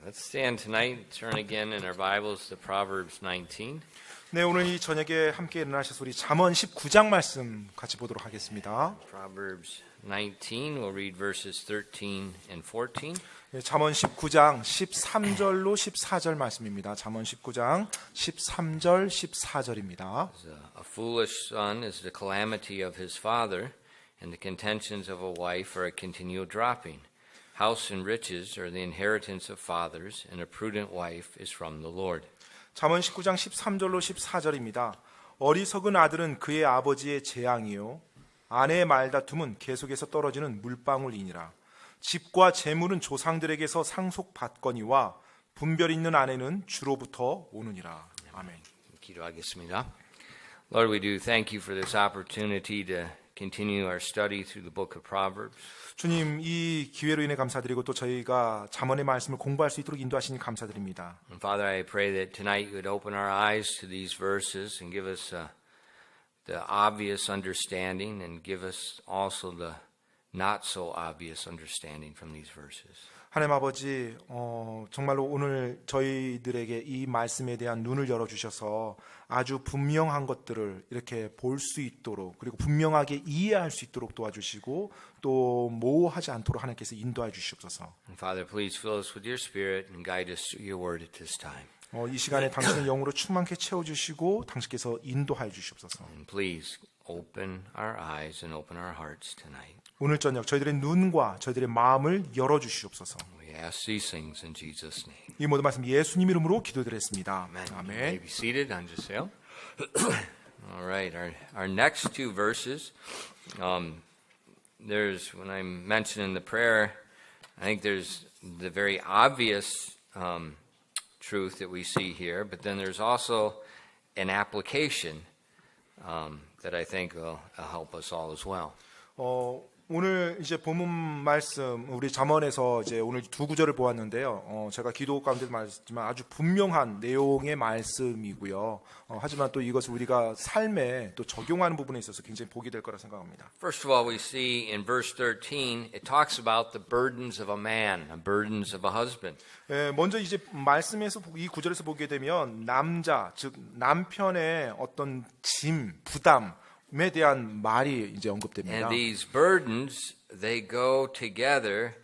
Let's stand tonight and turn again in our Bibles to Proverbs 19. 네, 오늘 이 저녁에 함께 일어나셔서 우리 잠언 19장 말씀 같이 보도록 하겠습니다. Proverbs 19, we'll read verses 13 and 14. 네, 잠언 19장 13절로 14절 말씀입니다. 잠언 19장 13절 14절입니다. A foolish son is the calamity of his father, and the contentions of a wife are a continual dropping. House and riches are the inheritance of fathers, and a prudent wife is from the Lord. 잠언 19장 13절로 14절입니다. 어리석은 아들은 그의 아버지의 재앙이요 아내의 말다툼은 계속해서 떨어지는 물방울이니라. 집과 재물은 조상들에게서 상속받거니와 분별 있는 아내는 주로부터 오느니라. 아멘. 기도하겠습니다. Lord, we do thank you for this opportunity to continue our study through the book of Proverbs. 주님, 이 기회로 인해 감사드리고 또 저희가 잠언의 말씀을 공부할 수 있도록 인도하시니 감사드립니다. And Father, I pray that tonight you would open our eyes to these verses and give us the obvious understanding and give us also the not so obvious understanding from these verses. 하나님 아버지, 정말로 오늘 저희들에게 이 말씀에 대한 눈을 열어주셔서 아주 분명한 것들을 이렇게 볼 수 있도록 그리고 분명하게 이해할 수 있도록 도와주시고 또 모호하지 않도록 하나님께서 인도해 주시옵소서. And Father, please fill us with your Spirit and guide us through your word at this time. 이 시간에 당신의 영으로 충만케 채워주시고 당신께서 인도하여 주시옵소서. And please open our eyes and open our hearts tonight. 오늘 저녁 저희들의 눈과 저희들의 마음을 열어주시옵소서. We ask these things in Jesus' name. 이 모든 말씀 예수님 이름으로 기도드렸습니다. Amen. You may 아멘. be seated. 앉으세요. All right. Our next two verses, there's, when I'm mentioning the prayer, I think there's the very obvious truth that we see here, but then there's also an application that I think will help us all as well. 오늘 이제 본문 말씀 우리 잠언에서 이제 오늘 두 구절을 보았는데요. 제가 기도 가운데도 말했지만 아주 분명한 내용의 말씀이고요. 하지만 또 이것을 우리가 삶에 또 적용하는 부분에 있어서 굉장히 복이 될 거라 생각합니다. First of all, we see in verse 13, it talks about the burdens of a man, the burdens of a husband. 먼저 이제 말씀에서 이 구절에서 보게 되면 남자, 즉 남편의 어떤 짐, 부담에 대한 말이 이제 언급됩니다. And these burdens, they go together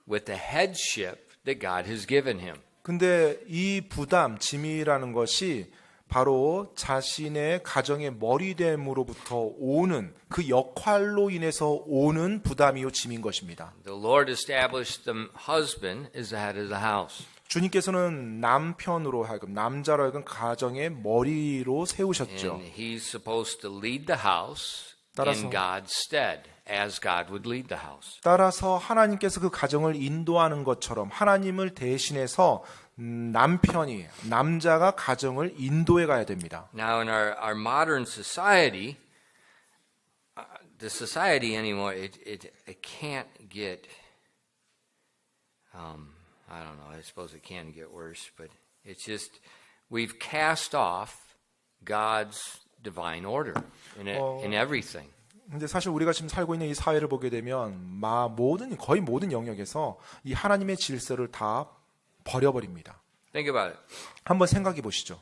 with the headship that God has given him. 근데 이 부담, 짐이라는 것이 바로 자신의 가정의 머리됨으로부터 오는 그 역할로 인해서 오는 부담이요 짐인 것입니다. The Lord established the husband as the head of the house. 주님께서는 남편으로 하여금 남자로 하여금 가정의 머리로 세우셨죠. And he's supposed to lead the house in God's stead, as God would lead the house. 따라서 하나님께서 그 가정을 인도하는 것처럼 하나님을 대신해서 남자가 가정을 인도해 가야 됩니다. Now in our modern society, the society anymore, it can't get, I don't know, I suppose it can get worse, but it's just, we've cast off God's divine order in everything. 근데 사실 우리가 지금 살고 있는 이 사회를 보게 되면 거의 모든 영역에서 이 하나님의 질서를 다 버려버립니다. Think about it. 한번 생각해 보시죠.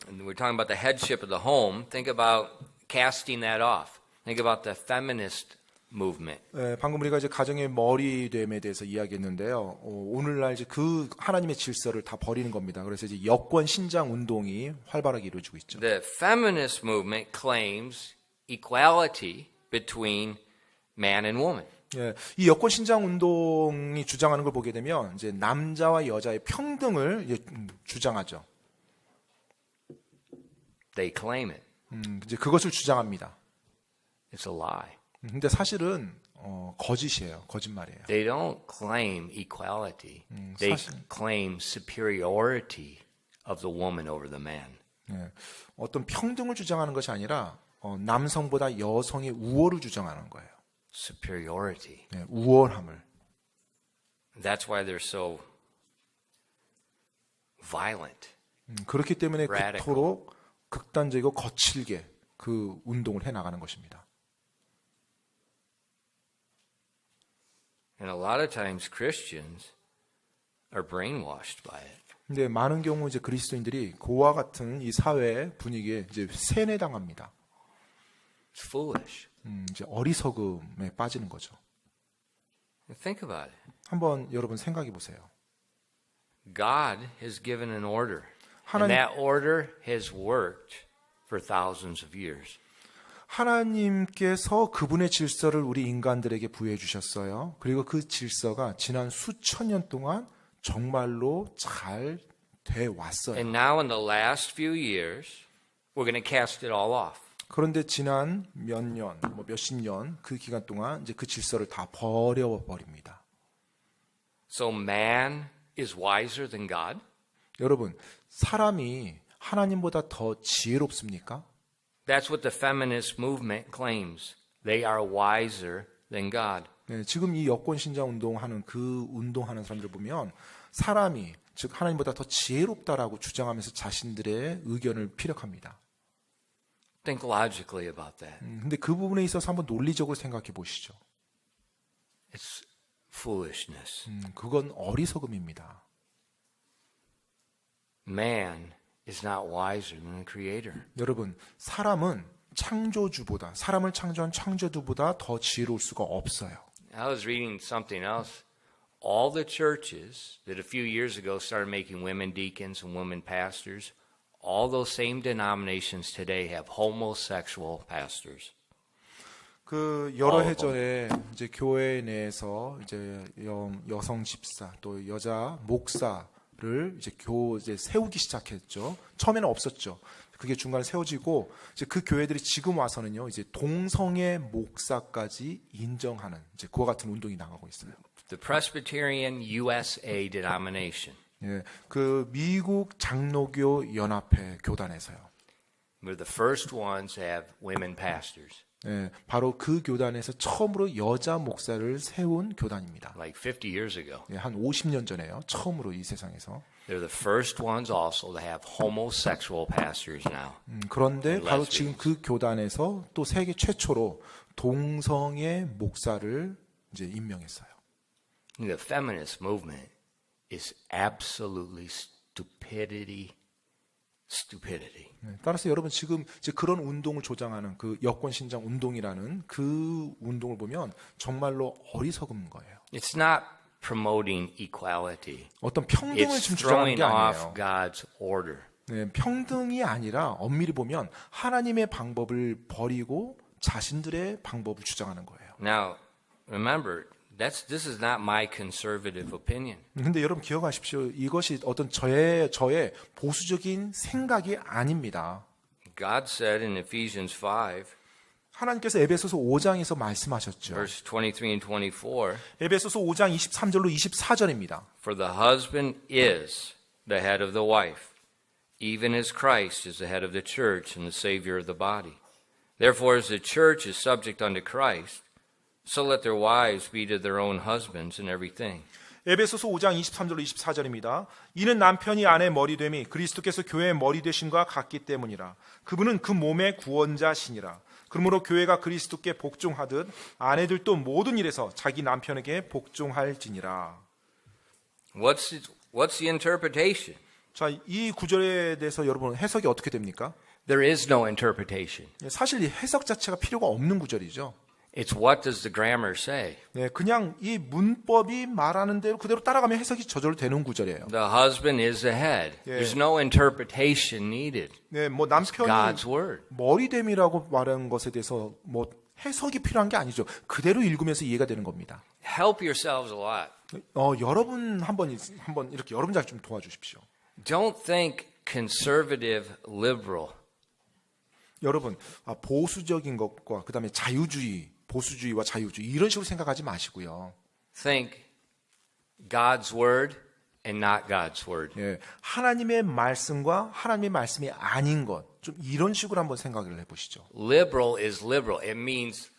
And we're talking about the headship of the home. Think about casting that off. Think about the feminist movement. 방금 우리가 이제 가정의 머리됨에 대해서 이야기했는데요. 오늘날 이제 그 하나님의 질서를 다 버리는 겁니다. 그래서 이제 여권 신장 운동이 활발하게 이루어지고 있죠. The feminist movement claims equality between man and woman. 이 여권 신장 운동이 주장하는 걸 보게 되면 이제 남자와 여자의 평등을 주장하죠. They claim it. 이제 그것을 주장합니다. It's a lie. 근데 사실은 거짓이에요. 거짓말이에요. They don't claim equality. They claim superiority of the woman over the man. 어떤 평등을 주장하는 것이 아니라 남성보다 여성의 우월을 주장하는 거예요. Superiority. 우월함을. That's why they're so violent. 그렇기 때문에 Radical. 그토록 극단적이고 거칠게 그 운동을 해나가는 것입니다. And a lot of times Christians are brainwashed by it. 근데 많은 경우 이제 그리스도인들이 그와 같은 이 사회 분위기에 이제 세뇌당합니다. It's foolish. 이제 어리석음에 빠지는 거죠. Think about it. 한번 여러분 생각해 보세요. God has given an order, and 하나님- that order has worked for thousands of years. 하나님께서 그분의 질서를 우리 인간들에게 부여해 주셨어요. 그리고 그 질서가 지난 수천 년 동안 정말로 잘 돼 왔어요. And now in the last few years, we're going to cast it all off. 그런데 지난 몇 년, 몇십 년 그 기간 동안 이제 그 질서를 다 버려버립니다. So man is wiser than God? 여러분, 사람이 하나님보다 더 지혜롭습니까? That's what the feminist movement claims. They are wiser than God. 네, 지금 이 여권 신장 운동하는 그 운동하는 사람들 보면 사람이 즉 하나님보다 더 지혜롭다라고 주장하면서 자신들의 의견을 피력합니다. Think logically about that. 근데 그 부분에 있어서 한번 논리적으로 생각해 보시죠. It's foolishness. 그건 어리석음입니다. Man is not wiser than the Creator. 여러분, 사람은 창조주보다 사람을 창조한 창조주보다 더 지혜로울 수가 없어요. I was reading something else. All the churches that a few years ago started making women deacons and women pastors, all those same denominations today have homosexual pastors. 그 여러 해 전에 이제 교회 내에서 이제 여성 집사 또 여자 목사를 이제 세우기 시작했죠. 처음에는 없었죠. 그게 중간에 세워지고 이제 그 교회들이 지금 와서는요 이제 동성애 목사까지 인정하는 이제 그와 같은 운동이 나가고 있어요. The Presbyterian USA denomination. 예, 그 미국 장로교 연합회 교단에서요. We're the first ones to have women pastors. 예, 바로 그 교단에서 처음으로 여자 목사를 세운 교단입니다. Like 50 years ago. 예, 한 50년 전에요. 처음으로 이 세상에서. They're the first ones also to have homosexual pastors now. 그런데 바로 지금 그 교단에서 또 세계 최초로 동성애 목사를 이제 임명했어요. The feminist movement is absolutely stupidity. 따라서 여러분 지금 이제 그런 운동을 조장하는 그 여권 신장 운동이라는 그 운동을 보면 정말로 어리석은 거예요. It's not promoting equality. 어떤 평등을 It's 지금 주장하는 throwing 게 off 아니에요. God's order. 네, 평등이 아니라 엄밀히 보면 하나님의 방법을 버리고 자신들의 방법을 주장하는 거예요. Now, remember, this is not my conservative opinion. 근데 여러분 기억하십시오. 이것이 어떤 저의 보수적인 생각이 아닙니다. God said in Ephesians 5, 하나님께서 에베소서 5장에서 말씀하셨죠. verse 23 and 24, 에베소서 5장 23절로 24절입니다. For the husband is the head of the wife, even as Christ is the head of the church and the Savior of the body. Therefore, as the church is subject unto Christ, so let their wives be to their own husbands in everything. 에베소서 5장 23절로 24절입니다. 이는 남편이 아내의 머리됨이 그리스도께서 교회의 머리 되심과 같기 때문이라. 그분은 그 몸의 구원자시니라. 그러므로 교회가 그리스도께 복종하듯 아내들도 모든 일에서 자기 남편에게 복종할지니라. What's the interpretation? 자, 이 구절에 대해서 여러분 해석이 어떻게 됩니까? There is no interpretation. 사실 이 해석 자체가 필요가 없는 구절이죠. It's what does the grammar say? 네, 그냥 이 문법이 말하는 대로 그대로 따라가면 해석이 저절로 되는 구절이에요. The husband is the head. There's no interpretation needed. 네, 뭐 남편이 God's word. 머리됨이라고 말하는 것에 대해서 뭐 해석이 필요한 게 아니죠. 그대로 읽으면서 이해가 되는 겁니다. Help yourselves a lot. 여러분 한번 이렇게 여러분 잘 좀 도와주십시오. Don't think conservative, liberal. 여러분 보수적인 것과 그다음에 자유주의, 보수주의와 자유주의 이런 식으로 생각하지 마시고요. Think God's word and not God's word. 예, 하나님의 말씀과 하나님의 말씀이 아닌 것, 좀 이런 식으로 한번 생각을 해보시죠. Liberal is liberal. It means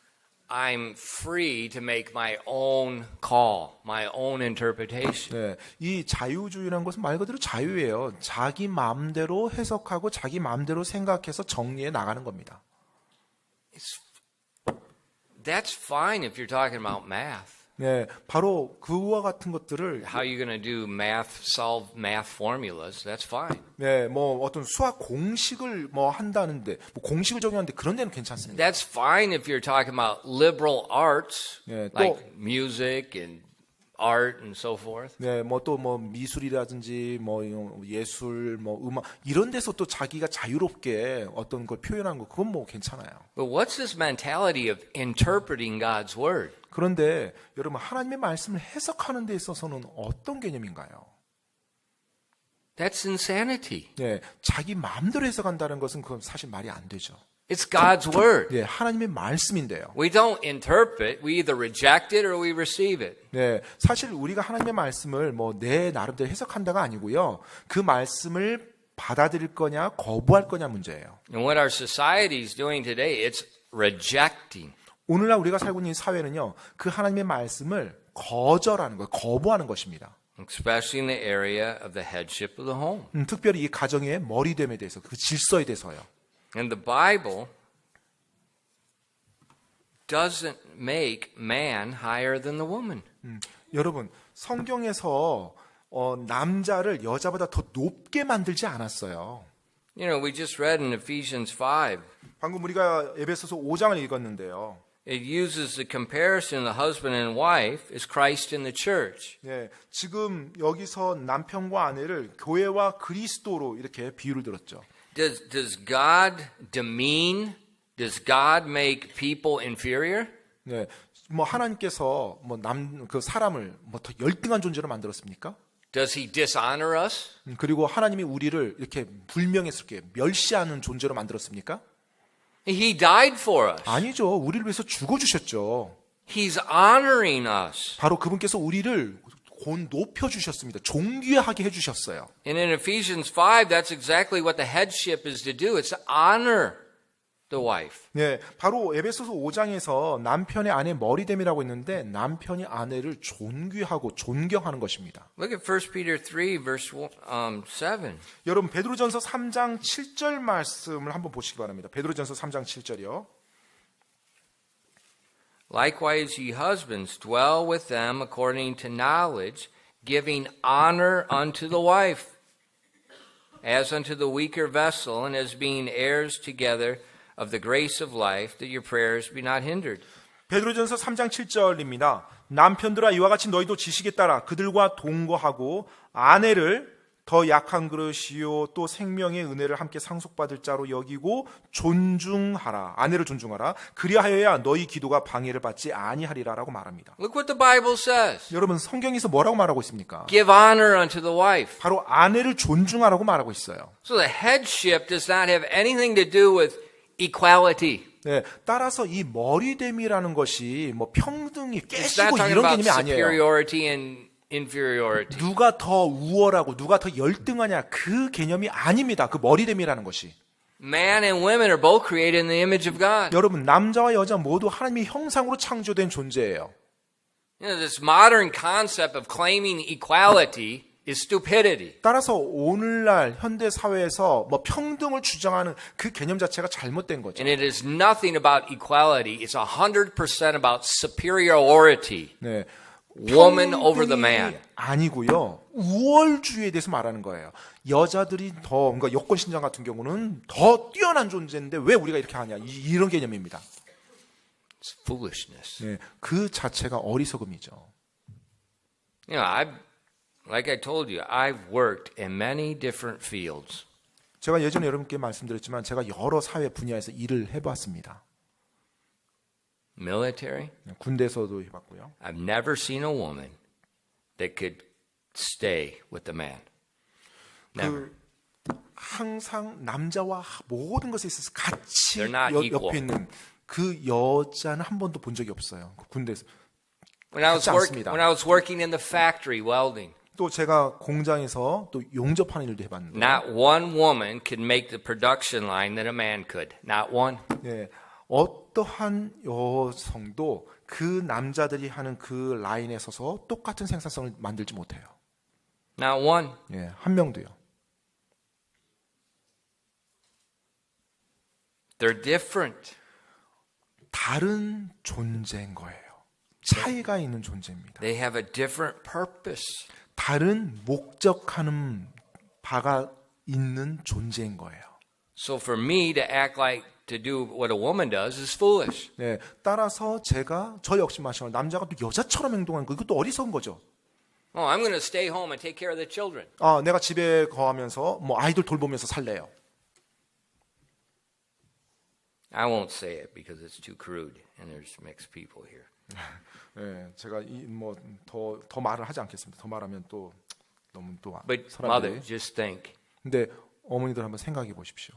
I'm free to make my own call, my own interpretation. 네, 이 자유주의라는 것은 말 그대로 자유예요. 자기 마음대로 해석하고 자기 마음대로 생각해서 정리해 나가는 겁니다. That's fine if you're talking about math. 네, 바로 그와 같은 것들을 How are you going to do solve math formulas? That's fine. 네, 뭐 어떤 수학 공식을 뭐 한다는데 뭐 공식을 적용하는데 그런 데는 괜찮습니다. That's fine if you're talking about liberal arts, Yeah, like 또- music and art and so forth. 네, 뭐 또 뭐 미술이라든지 뭐 예술, 뭐 음악 이런 데서 또 자기가 자유롭게 어떤 걸 표현하는 거 그건 뭐 괜찮아요. But what's this mentality of interpreting God's word? 그런데 여러분 하나님의 말씀을 해석하는 데 있어서는 어떤 개념인가요? That's insanity. 네, 자기 마음대로 해석한다는 것은 그건 사실 말이 안 되죠. It's God's word. 네, 하나님의 말씀인데요. We don't interpret. We either reject it or we receive it. 네, 사실 우리가 하나님의 말씀을 뭐 내 나름대로 해석한다가 아니고요. 그 말씀을 받아들일 거냐, 거부할 거냐 문제예요. And what our society is doing today, it's rejecting. 오늘날 우리가 살고 있는 사회는요, 그 하나님의 말씀을 거절하는 거, 거부하는 것입니다. Especially in the area of the headship of the home. 특별히 이 가정의 머리됨에 대해서, 그 질서에 대해서요. And the Bible doesn't make man higher than the woman. 여러분, 성경에서 남자를 여자보다 더 높게 만들지 않았어요. You know, we just read in Ephesians 5. 방금 우리가 에베소서 5장을 읽었는데요. It uses the comparison of the husband and wife as Christ in the church. 네, 지금 여기서 남편과 아내를 교회와 그리스도로 이렇게 비유를 들었죠. Does God demean? Does God make people inferior? 네, 뭐 하나님께서 뭐 그 사람을 뭐 더 열등한 존재로 만들었습니까? Does he dishonor us? 그리고 하나님이 우리를 이렇게 불명예스럽게 멸시하는 존재로 만들었습니까? He died for us. 아니죠. 우리를 위해서 죽어주셨죠. He's honoring us. 바로 그분께서 우리를 높여주셨습니다. 존귀하게 해주셨어요. And in Ephesians 5, that's exactly what the headship is to do. It's to honor the wife. 네, 바로 에베소서 5장에서 남편의 아내 머리됨이라고 했는데 남편이 아내를 존귀하고 존경하는 것입니다. Look at 1 Peter 3, verse 7. 여러분 베드로전서 3장 7절 말씀을 한번 보시기 바랍니다. 베드로전서 3장 7절이요. Likewise, ye husbands, dwell with them according to knowledge, giving honor unto the wife, as unto the weaker vessel, and as being heirs together of the grace of life, that your prayers be not hindered. 베드로전서 3장 7절입니다. 남편들아 이와 같이 너희도 지식에 따라 그들과 동거하고 아내를 더 약한 그릇이요 또 생명의 은혜를 함께 상속받을 자로 여기고 존중하라. 아내를 존중하라. 그리하여야 너희 기도가 방해를 받지 아니하리라라고 말합니다. Look what the Bible says. 여러분 성경에서 뭐라고 말하고 있습니까? Give honor unto the wife. 바로 아내를 존중하라고 말하고 있어요. So the headship does not have anything to do with equality. 네, 따라서 이 머리됨이라는 것이 뭐 평등이 It's not 깨지고 talking 이런 about 개념이 아니에요. superiority and inferiority. 누가 더 우월하고 누가 더 열등하냐 그 개념이 아닙니다. 그 머리됨이라는 것이. Man and women are both created in the image of God. 여러분 남자와 여자 모두 하나님의 형상으로 창조된 존재예요. You know, this modern concept of claiming equality is stupidity. 따라서 오늘날 현대 사회에서 뭐 평등을 주장하는 그 개념 자체가 잘못된 거죠. And it is nothing about equality. It's 100% about superiority. 네. Woman over the man. 평등이 아니고요. 우월주의에 대해서 말하는 거예요. 여자들이 더 그러니까 여권 신장 같은 경우는 더 뛰어난 존재인데 왜 우리가 이렇게 하냐 이런 개념입니다. It's foolishness. 네, 그 자체가 어리석음이죠. You know, like I told you, I've worked in many different fields. 제가 예전에 여러분께 말씀드렸지만 제가 여러 사회 분야에서 일을 해봤습니다. Military, 군대에서도 해봤고요. I've never seen a woman that could stay with the man. Never. 항상 남자와 모든 것에 있어서 같이 They're not equal. 옆에 있는 그 여자는 한 번도 본 적이 없어요. 군대에서. When I was working in the factory welding, 또 제가 공장에서 또 용접하는 일도 해봤는데 not one woman could make the production line that a man could. Not one. 네, 어떠한 여성도 그 남자들이 하는 그 라인에 서서 똑같은 생산성을 만들지 못해요. Not one. 네, 한 명도요. They're different. 다른 존재인 거예요. 차이가 있는 존재입니다. They have a different purpose. 다른 목적하는 바가 있는 존재인 거예요. So for me to act like to do what a woman does is foolish. 네, 따라서 저 역시 마찬가지로 남자가 또 여자처럼 행동하는 거 이것도 어리석은 거죠. Oh, I'm going to stay home and take care of the children. 내가 집에 거하면서 뭐 아이들 돌보면서 살래요. I won't say it because it's too crude and there's mixed people here. 네, 제가 더 말을 하지 않겠습니다. 더 말하면 또 너무 또 But 사람들이. mother, just think. 근데 어머니들 한번 생각해 보십시오.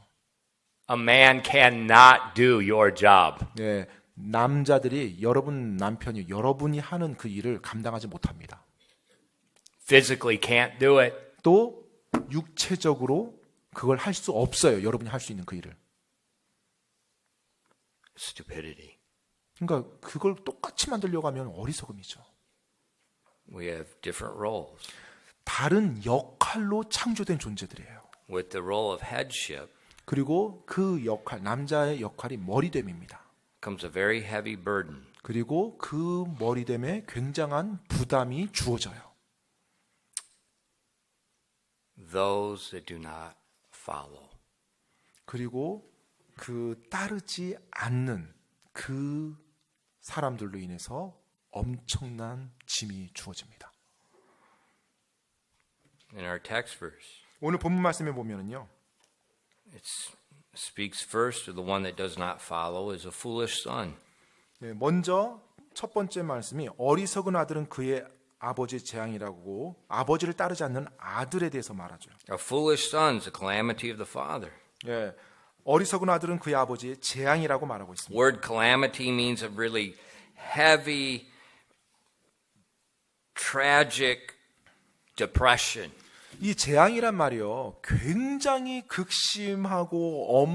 A man cannot do your job. 네, 남자들이 여러분이 하는 그 일을 감당하지 못합니다. Physically can't do it. 또 육체적으로 그걸 할 수 없어요. 여러분이 할 수 있는 그 일을. Stupidity. 그러니까 그걸 똑같이 만들려고 하면 어리석음이죠. We have different roles. 다른 역할로 창조된 존재들이에요. With the role of headship 그리고 그 역할, 남자의 역할이 머리됨입니다. comes a very heavy burden. 그리고 그 머리됨에 굉장한 부담이 주어져요. Those that do not follow. 그리고 그 따르지 않는 그 사람들로 인해서 엄청난 짐이 주어집니다. In our text verse, 오늘 본문 말씀에 보면은요. it speaks first of the one that does not follow is a foolish son. 네, 먼저 첫 번째 말씀이 어리석은 아들은 그의 아버지의 재앙이라고 아버지를 따르지 않는 아들에 대해서 말하죠. A foolish son is a calamity of the father. 예, 어리석은 아들은 그의 아버지의 재앙이라고 말하고 있습니다. Word calamity means a really heavy, tragic depression. 이 재앙이란 말이요, 굉장히 극심하고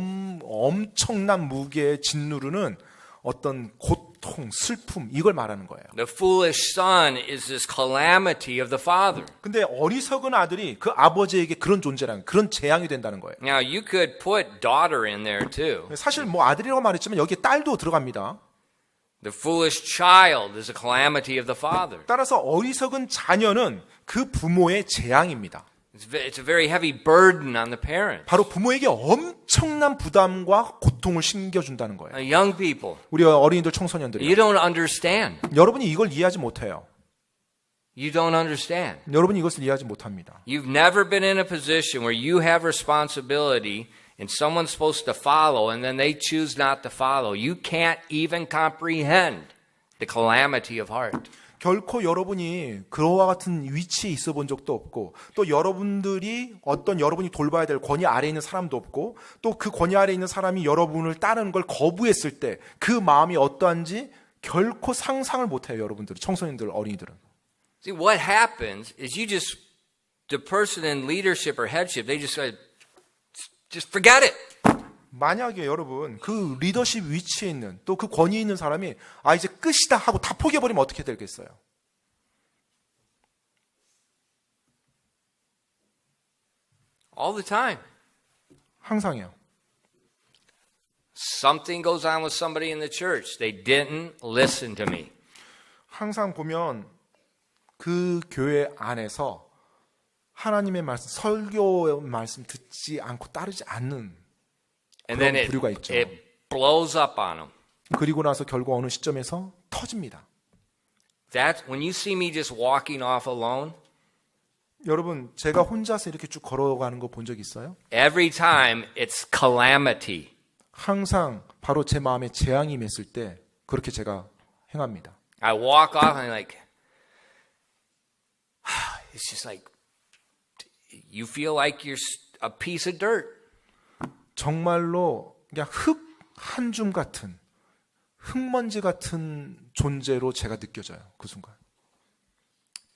엄청난 무게에 짓누르는 어떤 고통, 슬픔 이걸 말하는 거예요. The foolish son is this calamity of the father. 근데 어리석은 아들이 그 아버지에게 그런 존재라는 그런 재앙이 된다는 거예요. Now you could put daughter in there too. 사실 뭐 아들이라고 말했지만 여기에 딸도 들어갑니다. The foolish child is a calamity of the father. 따라서 어리석은 자녀는 그 부모의 재앙입니다. It's a very heavy burden on the parent. 바로 부모에게 엄청난 부담과 고통을 심겨준다는 거예요. Young people, 우리 어린이들, 청소년들이. you don't understand. 여러분이 이걸 이해하지 못해요. You don't understand. 여러분이 이것을 이해하지 못합니다. You've never been in a position where you have responsibility and someone's supposed to follow and then they choose not to follow. You can't even comprehend the calamity of heart. 결코 여러분이 그와 같은 위치에 있어 본 적도 없고 또 여러분들이 여러분이 돌봐야 될 권위 아래에 있는 사람도 없고 또 그 권위 아래에 있는 사람이 여러분을 따르는 걸 거부했을 때 그 마음이 어떠한지 결코 상상을 못해요. 여러분들, 청소년들, 어린이들은. See, what happens is the person in leadership or headship, they just forget it. 만약에 여러분 그 리더십 위치에 있는 또 그 권위에 있는 사람이 이제 끝이다 하고 다 포기해버리면 어떻게 되겠어요? All the time. 항상이요. Something goes on with somebody in the church. They didn't listen to me. 항상 보면 그 교회 안에서 하나님의 말씀, 설교 말씀 듣지 않고 따르지 않는 And then 그런 부류가 있죠. it blows up on them. 그리고 나서 결국 어느 시점에서 터집니다. That's when you see me just walking off alone. 여러분, 제가 혼자서 이렇게 쭉 걸어가는 거 본 적 있어요? Every time it's calamity. 항상 바로 제 마음에 재앙이 임했을 때 그렇게 제가 행합니다. I walk off and it's just like you feel like you're a piece of dirt. 정말로 그냥 흙 한 줌 같은 흙먼지 같은 존재로 제가 느껴져요. 그 순간.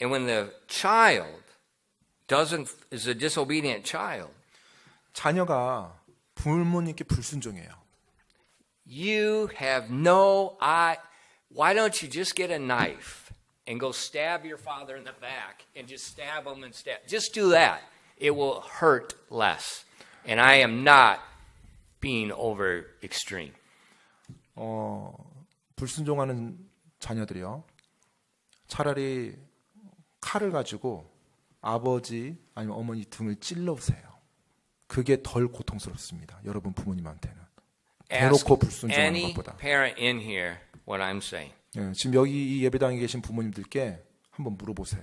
And when the child is a disobedient child, 자녀가 부모님께 불순종해요. you have no why don't you just get a knife and go stab your father in the back and just stab him and stab. Just do that. It will hurt less. And I am not being over extreme. 불순종하는 자녀들이요. 차라리 칼을 가지고 아버지 아니면 어머니 등을 찔러보세요. 그게 덜 고통스럽습니다. 여러분 부모님한테는. Ask 대놓고 불순종하는 any 것보다. parent in here what I'm saying. 예, 지금 여기 이 예배당에 계신 부모님들께 한번 물어보세요.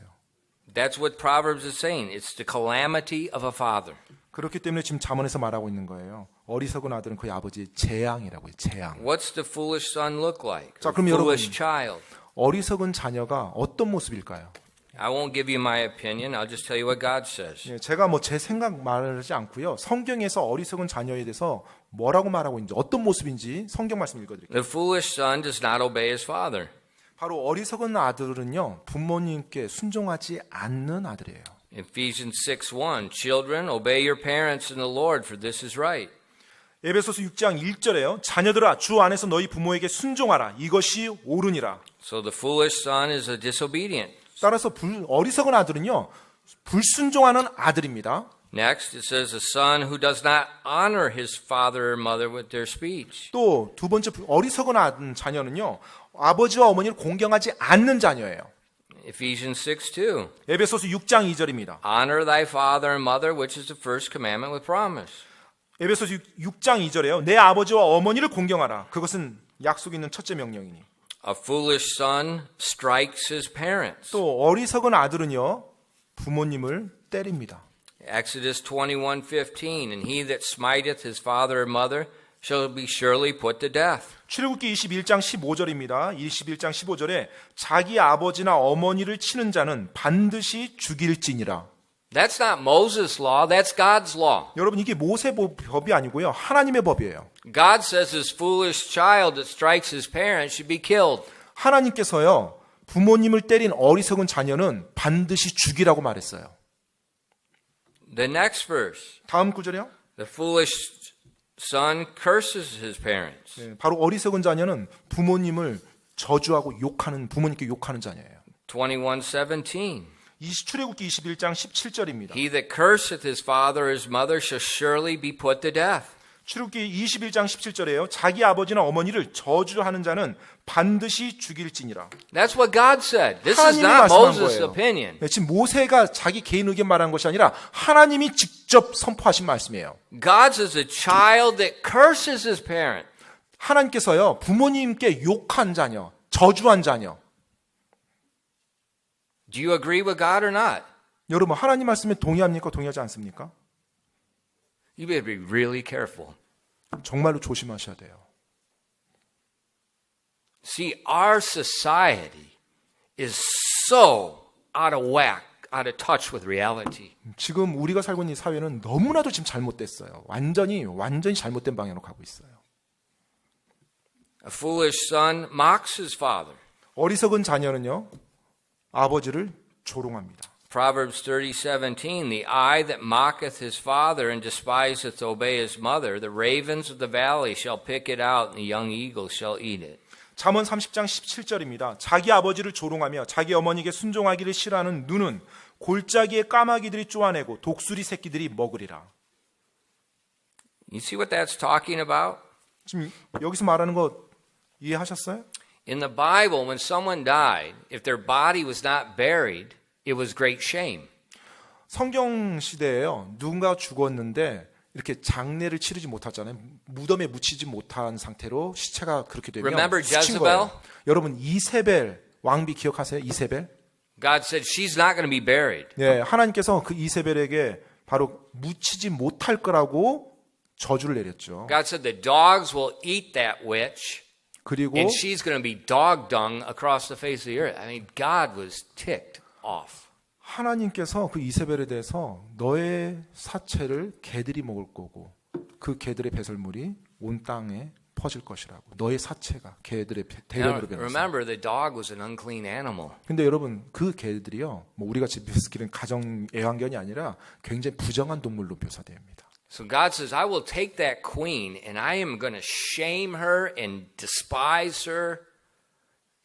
That's what Proverbs is saying. It's the calamity of a father. 그렇기 때문에 지금 잠언에서 말하고 있는 거예요. 어리석은 아들은 그의 아버지의 재앙이라고요. 재앙. What's the foolish son look like? 자, The 그럼 여러분, foolish child. 어리석은 자녀가 어떤 모습일까요? I won't give you my opinion. I'll just tell you what God says. 예, 제가 뭐 제 생각 말하지 않고요. 성경에서 어리석은 자녀에 대해서 뭐라고 말하고 있는지 어떤 모습인지 성경 말씀 읽어드릴게요. The foolish son does not obey his father. 바로 어리석은 아들은요. 부모님께 순종하지 않는 아들이에요. Ephesians 6:1 Children, obey your parents in the Lord, for this is right. 에베소서 6장 1절에요. 자녀들아 주 안에서 너희 부모에게 순종하라. 이것이 옳으니라. So the foolish son is a disobedient. 따라서 어리석은 아들은요. 불순종하는 아들입니다. Next, it says a son who does not honor his father or mother with their speech. 또 두 번째 어리석은 자녀는요. 아버지와 어머니를 공경하지 않는 자녀예요. Ephesians 6:2 에베소서 6장 2절입니다. Honor thy father and mother, which is the first commandment with promise. 에베소서 6장 2절에요. 내 아버지와 어머니를 공경하라. 그것은 약속 있는 첫째 명령이니. A foolish son strikes his parents. 또 어리석은 아들은요. 부모님을 때립니다. Exodus 21:15 And he that smiteth his father or mother shall be surely put to death. 출애굽기 21장 15절입니다. 21장 15절에 자기 아버지나 어머니를 치는 자는 반드시 죽일지니라. That's not Moses' law, that's God's law. 여러분 이게 모세 법이 아니고요. 하나님의 법이에요. God says this foolish child that strikes his parents should be killed. 하나님께서요. 부모님을 때린 어리석은 자녀는 반드시 죽이라고 말했어요. The next verse. 다음 구절이요. The foolish son curses his parents. 네, 바로 어리석은 자녀는 부모님을 저주하고 욕하는 부모님께 욕하는 자녀예요. 21:17 출애굽기 21장 17절입니다. He that curseth his father or his mother shall surely be put to death. 출애굽기 21장 17절에요. 자기 아버지나 어머니를 저주하는 자는 반드시 죽일지니라. That's what God said. This is 하나님이 not 말씀한 Moses' 거예요. opinion. 네, 지금 모세가 자기 개인 의견 말한 것이 아니라 하나님이 직접 선포하신 말씀이에요. God says a child that curses his parent. 하나님께서요. 부모님께 욕한 자녀, 저주한 자녀. Do you agree with God or not? 여러분 하나님 말씀에 동의합니까? 동의하지 않습니까? You better be really careful. 정말로 조심하셔야 돼요. See, our society is so out of whack, out of touch with reality. 지금 우리가 살고 있는 이 사회는 너무나도 지금 잘못됐어요. 완전히 잘못된 방향으로 가고 있어요. A foolish son mocks his father. 어리석은 자녀는요. 아버지를 조롱합니다. Proverbs 30:17 The eye that mocketh his father and despiseth to obey his mother, the ravens of the valley shall pick it out, and the young eagle shall eat it. 잠언 30장 17절입니다. 자기 아버지를 조롱하며 자기 어머니에게 순종하기를 싫어하는 눈은 골짜기의 까마귀들이 쪼아내고 독수리 새끼들이 먹으리라. You see what that's talking about? 지금 여기서 말하는 거 이해하셨어요? In the Bible, when someone died, if their body was not buried, it was great shame. 성경 시대에요. 누군가 죽었는데 이렇게 장례를 치르지 못하잖아요. 무덤에 묻히지 못한 상태로 시체가 그렇게 되면 Remember 수친 Jezebel? 거예요. 여러분 이세벨 왕비 기억하세요? 이세벨? God said she's not going to be buried. 네, 하나님께서 그 이세벨에게 바로 묻히지 못할 거라고 저주를 내렸죠. God said the dogs will eat that witch, 그리고 and she's going to be dog dung across the face of the earth. I mean, God was ticked off. 하나님께서 그 이세벨에 대해서 너의 사체를 개들이 먹을 거고 그 개들의 배설물이 온 땅에 퍼질 것이라고. 너의 사체가 개들의 Now, 대변으로 변해서. remember, the dog was an unclean animal. 근데 여러분 그 개들이요. 뭐 우리가 집에서 기르는 가정 애완견이 아니라 굉장히 부정한 동물로 묘사됩니다. So God says, I will take that queen and I am going to shame her and despise her.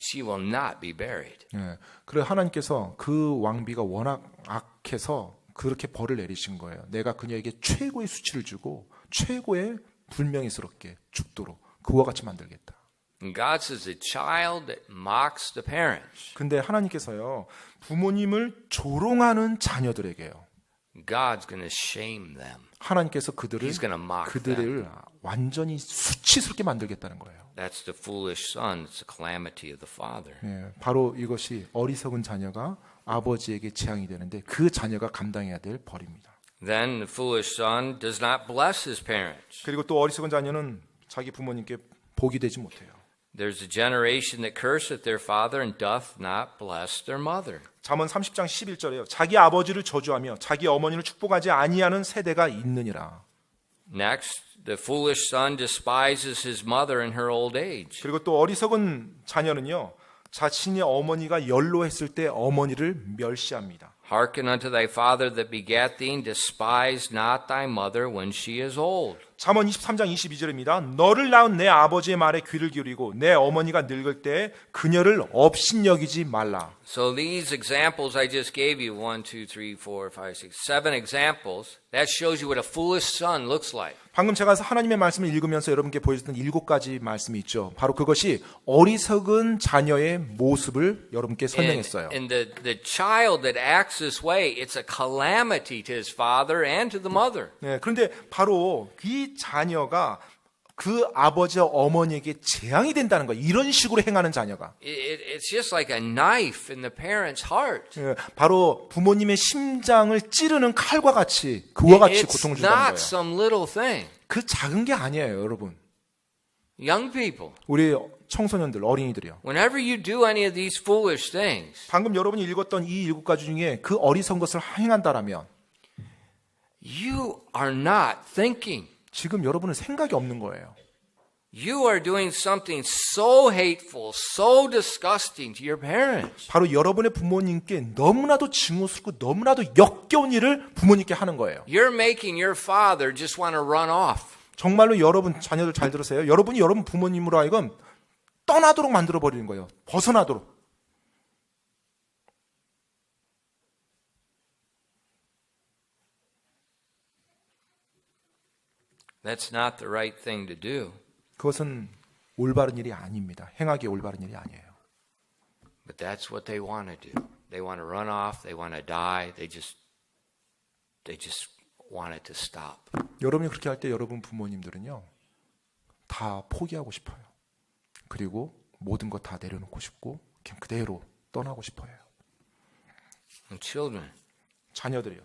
She will not be buried. 예. 그래 하나님께서 그 왕비가 워낙 악해서 그렇게 벌을 내리신 거예요. 내가 그녀에게 최고의 수치를 주고 최고의 불명예스럽게 죽도록 그와 같이 만들겠다. And God says a child that mocks the parents, 근데 하나님께서요, 부모님을 조롱하는 자녀들에게요, God's going to shame them. 하나님께서 그들을 He's going to mock them. 그들을 완전히 수치스럽게 만들겠다는 거예요. That's the foolish son. It's the calamity of the father. 예, 바로 이것이 어리석은 자녀가 아버지에게 재앙이 되는데 그 자녀가 감당해야 될 벌입니다. Then the foolish son does not bless his parents. 그리고 또 어리석은 자녀는 자기 부모님께 복이 되지 못해요. There's a generation that curseth their father and doth not bless their mother. 잠언 30장 11절에요. 자기 아버지를 저주하며 자기 어머니를 축복하지 아니하는 세대가 있느니라. Next, the foolish son despises his mother in her old age. 그리고 또 어리석은 자녀는요, 자신의 어머니가 연로했을 때 어머니를 멸시합니다. Hearken unto thy father that begat thee, and despise not thy mother when she is old. 잠언 23장 22절입니다. 너를 낳은 내 아버지의 말에 귀를 기울이고 내 어머니가 늙을 때 그녀를 업신여기지 말라. So these examples I just gave you, 1, 2, 3, 4, 5, 6, 7 examples, that shows you what a foolish son looks like. 방금 제가 하나님의 말씀을 읽으면서 여러분께 보여줬던 7가지 말씀이 있죠. 바로 그것이 어리석은 자녀의 모습을 여러분께 설명했어요. And the child that acts this way, it's a calamity to his father and to the mother. 네, 그런데 바로 이 자녀가 그 아버지와 어머니에게 재앙이 된다는 거예요. 이런 식으로 행하는 자녀가. It's just like a knife in the parent's heart. 예, 바로 부모님의 심장을 찌르는 칼과 같이 그와 같이 It's 고통을 준다는 not 거예요. some little thing. 그 작은 게 아니에요, 여러분. Young people, 우리 청소년들, 어린이들이요. whenever you do any of these foolish things, 방금 여러분이 읽었던 이 7가지 중에 그 어리석은 것을 행한다라면 you are not thinking. 지금 여러분은 생각이 없는 거예요. You are doing something so hateful, so disgusting to your parents. 바로 여러분의 부모님께 너무나도 증오스럽고 너무나도 역겨운 일을 부모님께 하는 거예요. You're making your father just want to run off. 정말로 여러분 자녀들 잘 들으세요. 여러분이 여러분 부모님으로 하여금 떠나도록 만들어 버리는 거예요. 벗어나도록. That's not the right thing to do. 그것은 올바른 일이 아닙니다. 행하기 올바른 일이 아니에요. But that's what they want to do. They want to run off. They want to die. They just want it to stop. 여러분이 그렇게 할 때 여러분 부모님들은요, 다 포기하고 싶어요. 그리고 모든 것 다 내려놓고 싶고 그냥 그대로 떠나고 싶어요. And children, 자녀들이요.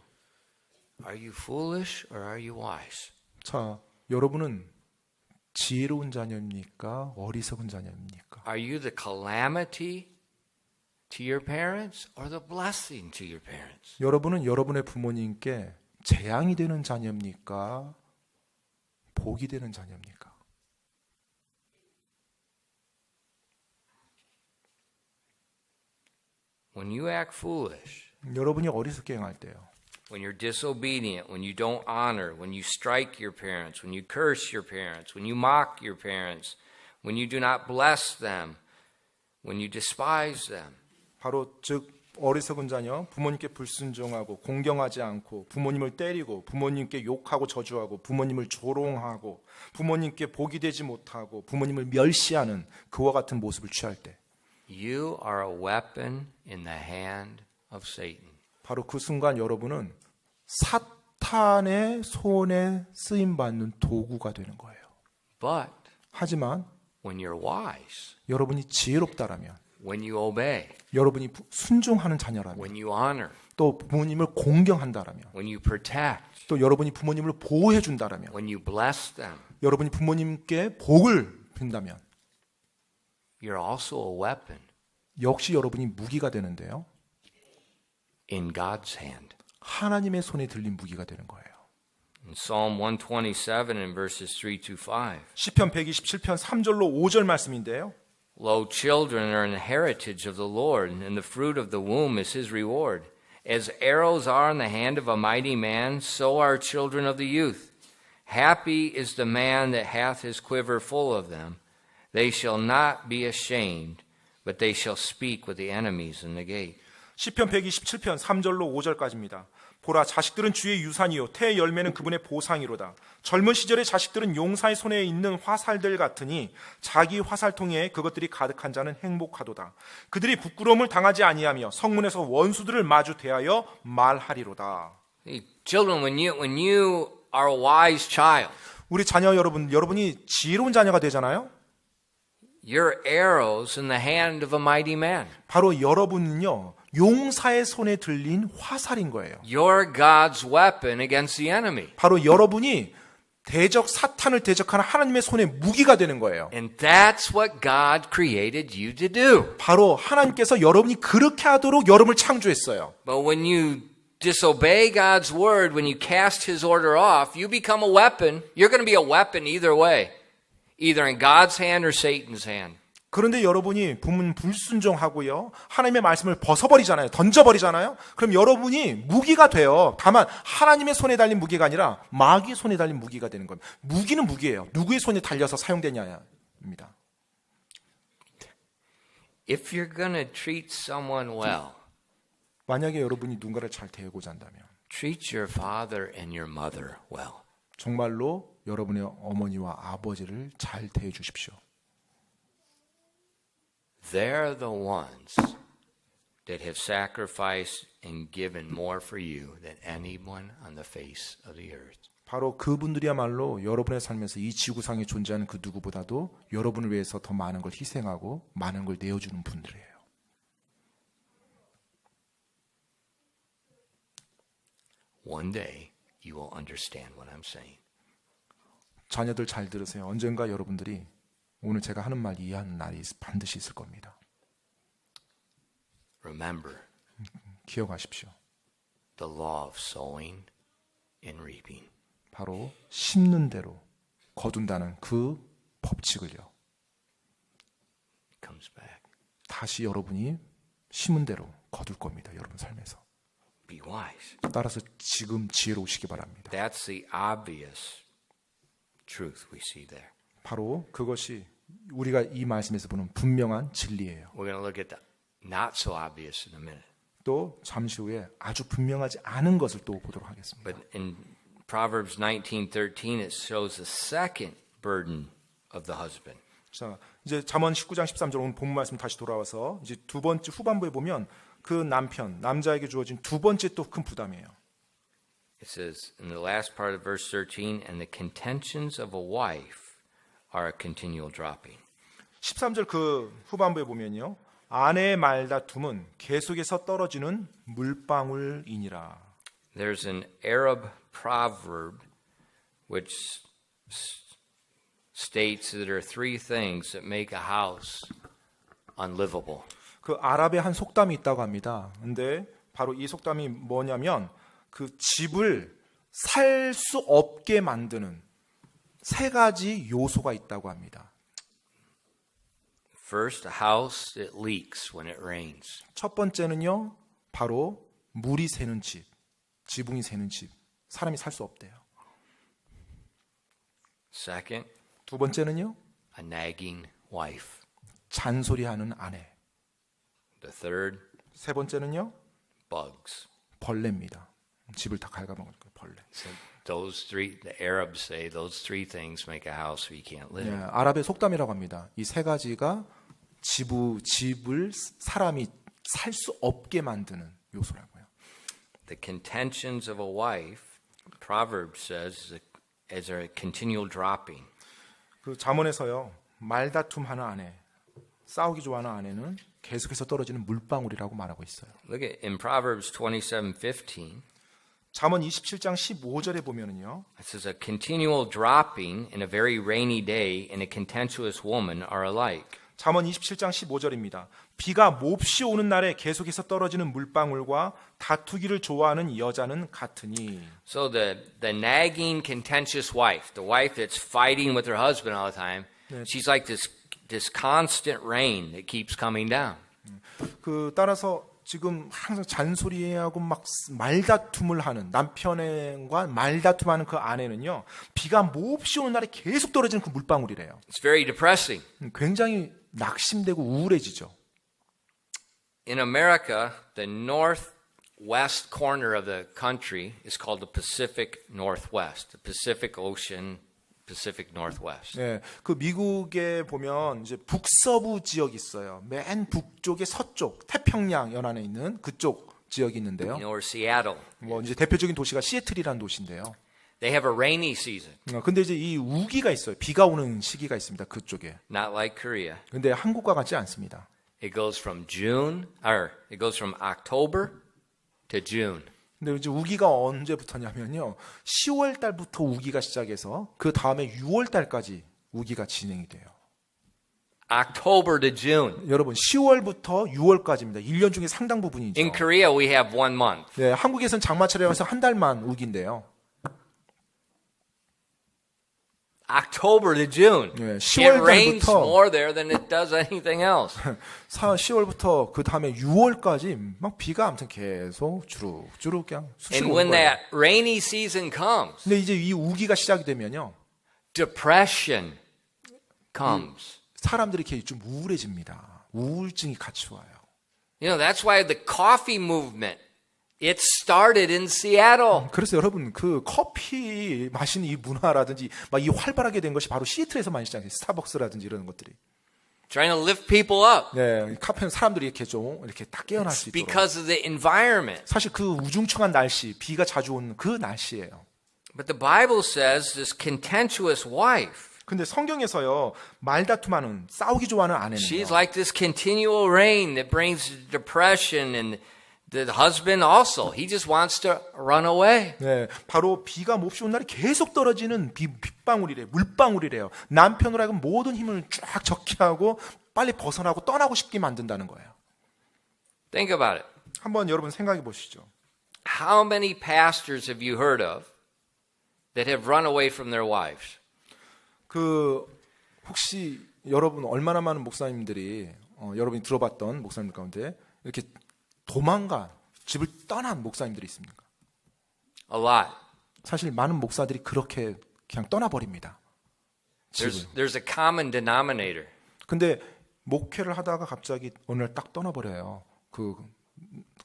are you foolish or are you wise? 자, 여러분은 지혜로운 자녀입니까? 어리석은 자녀입니까? Are you the calamity to your parents or the blessing to your parents? 여러분은 여러분의 부모님께 재앙이 되는 자녀입니까? 복이 되는 자녀입니까? When you act foolish, 여러분이 어리석게 행할 때요. when you're disobedient, when you don't honor, when you strike your parents, when you curse your parents, when you mock your parents, when you do not bless them, when you despise them. 바로 즉 어리석은 자녀, 부모님께 불순종하고 공경하지 않고 부모님을 때리고 부모님께 욕하고 저주하고 부모님을 조롱하고 부모님께 복이 되지 못하고 부모님을 멸시하는 그와 같은 모습을 취할 때 You are a weapon in the hand of Satan. 바로 그 순간 여러분은 사탄의 손에 쓰임받는 도구가 되는 거예요. But 하지만 when you're wise, 여러분이 지혜롭다라면 when you obey, 여러분이 순종하는 자녀라면 when you honor, 또 부모님을 공경한다라면 when you protect, 또 여러분이 부모님을 보호해 준다라면 when you bless them, 여러분이 부모님께 복을 빈다면 you're also a weapon 역시 여러분이 무기가 되는데요. in God's hand. 하나님의 손에 들린 무기가 되는 거예요. In Psalm 127 and verses 3 to 5. 시편 127편 3절로 5절 말씀인데요. Lo, children are an heritage of the Lord, and the fruit of the womb is his reward. As arrows are in the hand of a mighty man, so are children of the youth. Happy is the man that hath his quiver full of them. They shall not be ashamed, but they shall speak with the enemies in the gate. 시편 127편 3절로 5절까지입니다. 보라 자식들은 주의 유산이요 태의 열매는 그분의 보상이로다. 젊은 시절의 자식들은 용사의 손에 있는 화살들 같으니 자기 화살통에 그것들이 가득한 자는 행복하도다. 그들이 부끄러움을 당하지 아니하며 성문에서 원수들을 마주 대하여 말하리로다. Children, when you are a wise child, 우리 자녀 여러분이 지혜로운 자녀가 되잖아요. you're arrows in the hand of a mighty man. 바로 여러분은요 용사의 손에 들린 화살인 거예요. You're God's weapon against the enemy. 바로 여러분이 사탄을 대적하는 하나님의 손에 무기가 되는 거예요. And that's what God created you to do. 바로 하나님께서 여러분이 그렇게 하도록 여러분을 창조했어요. But when you disobey God's word, when you cast his order off, you become a weapon. You're going to be a weapon either way. Either in God's hand or Satan's hand. 그런데 여러분이 부문 불순종하고요. 하나님의 말씀을 벗어버리잖아요. 던져버리잖아요. 그럼 여러분이 무기가 돼요. 다만 하나님의 손에 달린 무기가 아니라 마귀의 손에 달린 무기가 되는 겁니다. 무기는 무기예요. 누구의 손에 달려서 사용되냐입니다. If you're going to treat someone well, 만약에 여러분이 누군가를 잘 대하고자 한다면 treat your father and your mother well. 정말로 여러분의 어머니와 아버지를 잘 대해 주십시오. They're the ones that have sacrificed and given more for you than anyone on the face of the earth. 바로 그분들이야말로 여러분의 삶에서 이 지구상에 존재하는 그 누구보다도 여러분을 위해서 더 많은 걸 희생하고 많은 걸 내어주는 분들이에요. One day you will understand what I'm saying. 자녀들 잘 들으세요. 언젠가 여러분들이 오늘 제가 하는 말 이해하는 날이 반드시 있을 겁니다. Remember 기억하십시오. the law of sowing and reaping. 바로 심는 대로 거둔다는 그 법칙을요. Comes back. 다시 여러분이 심은 대로 거둘 겁니다. 여러분 삶에서. Be wise. 따라서 지금 지혜로우시기 바랍니다. That's the obvious truth we see there. 바로 그것이 우리가 이 말씀에서 보는 분명한 진리예요. We're going to look at the not so obvious in a minute. 또 잠시 후에 아주 분명하지 않은 것을 또 보도록 하겠습니다. But in Proverbs 19:13 it shows the second burden of the husband. 자, 이제 잠언 19장 13절 오늘 본문 말씀 다시 돌아와서 이제 두 번째 후반부에 보면 그 남자에게 주어진 두 번째 또 큰 부담이에요. It says in the last part of verse 13, and the contentions of a wife are a continual dropping. 13절 그 후반부에 보면요. 아내의 말다툼은 계속해서 떨어지는 물방울이니라. There's an Arab proverb which states that there are three things that make a house unlivable. 그 아랍의 한 속담이 있다고 합니다. 근데 바로 이 속담이 뭐냐면 그 집을 살 수 없게 만드는 세 가지 요소가 있다고 합니다. First, a house that leaks when it rains. 첫 번째는요. 바로 물이 새는 집, 지붕이 새는 집. 사람이 살 수 없대요. Second, 두 번째는요. a nagging wife. 잔소리하는 아내. The third, 세 번째는요. bugs. 벌레입니다. 집을 다 갉아먹는 거예요. 벌레. So those three, the Arabs say those three things make a house where you can't live. 예, 아랍의 속담이라고 합니다. 이 세 가지가 집을 사람이 살 수 없게 만드는 요소라고요. The contentions of a wife, Proverbs says, is a continual dropping. 그 잠언에서요. 말다툼하는 아내, 싸우기 좋아하는 아내는 계속해서 떨어지는 물방울이라고 말하고 있어요. Look at in Proverbs 27:15. 잠언 27장 15절에 보면은요. It says a continual dropping in a very rainy day and a contentious woman are alike. 잠언 27장 15절입니다. 비가 몹시 오는 날에 계속해서 떨어지는 물방울과 다투기를 좋아하는 여자는 같으니. So the nagging contentious wife, the wife that's fighting with her husband all the time, she's like this constant rain that keeps coming down. 그 따라서 지금 항상 잔소리하고 막 말다툼을 하는 남편과 말다툼하는 그 아내는요. 비가 몹시 오는 날에 계속 떨어지는 그 물방울이래요. It's very depressing. 굉장히 낙심되고 우울해지죠. In America, the North west corner of the country is called the Pacific Northwest, the Pacific Ocean, Pacific Northwest. 네, 그 미국에 보면 이제 북서부 지역이 있어요. 맨 북쪽의 서쪽 태평양 연안에 있는 그쪽 지역이 있는데요. You know, or Seattle. 뭐 이제 대표적인 도시가 시애틀이라는 도시인데요. They have a rainy season, 근데 이제 이 우기가 있어요. 비가 오는 시기가 있습니다. 그쪽에. not like Korea. 근데 한국과 같지 않습니다. It goes from October to June. 근데 이제 우기가 언제부터냐면요. 10월 달부터 우기가 시작해서 그 다음에 6월 달까지 우기가 진행이 돼요. October to June. 여러분 10월부터 6월까지입니다. 1년 중에 상당 부분이죠. In Korea, we have 1 month. 네, 한국에서는 장마철에 와서 한 달만 우기인데요. October to June. 네, It 10월 rains 달부터 more there than it does anything else. 10월부터 그 다음에 6월까지 막 비가 아무튼 계속 주룩주룩 그냥 수시로 And 오는 when 거예요. that rainy season comes, 근데 이제 이 우기가 시작이 되면요. depression comes. 사람들이 이렇게 좀 우울해집니다. 우울증이 같이 와요. You know, that's why the coffee movement, it started in Seattle. 그래서 여러분 그 커피 마시는 이 문화라든지 막 이 활발하게 된 것이 바로 시애틀에서 많이 시작해요. 스타벅스라든지 이런 것들이. Trying to lift people up 네, 카페는 사람들이 이렇게 좀 이렇게 딱 깨어날 수 있도록. because of the environment. 사실 그 우중충한 날씨, 비가 자주 오는 그 날씨예요. But the Bible says this contentious wife, 근데 성경에서요 말다툼하는 싸우기 좋아하는 she's 아내는요. like this continual rain that brings depression, and the husband also, he just wants to run away. 네, 바로 비가 몹시 온 날이 계속 떨어지는 빗방울이래, 물방울이래요. 남편으로 하여금 모든 힘을 쫙 적게 하고 빨리 벗어나고 떠나고 싶게 만든다는 거예요. Think about it. 한번 여러분 생각해 보시죠. How many pastors have you heard of that have run away from their wives? 그 혹시 여러분 얼마나 많은 목사님들이 여러분이 들어봤던 목사님들 가운데 이렇게 도망간 집을 떠난 목사님들이 있습니까? A lot. 사실 많은 목사들이 그렇게 그냥 떠나버립니다. 집을. There's a common denominator. 근데 목회를 하다가 갑자기 어느 날 딱 떠나버려요. 그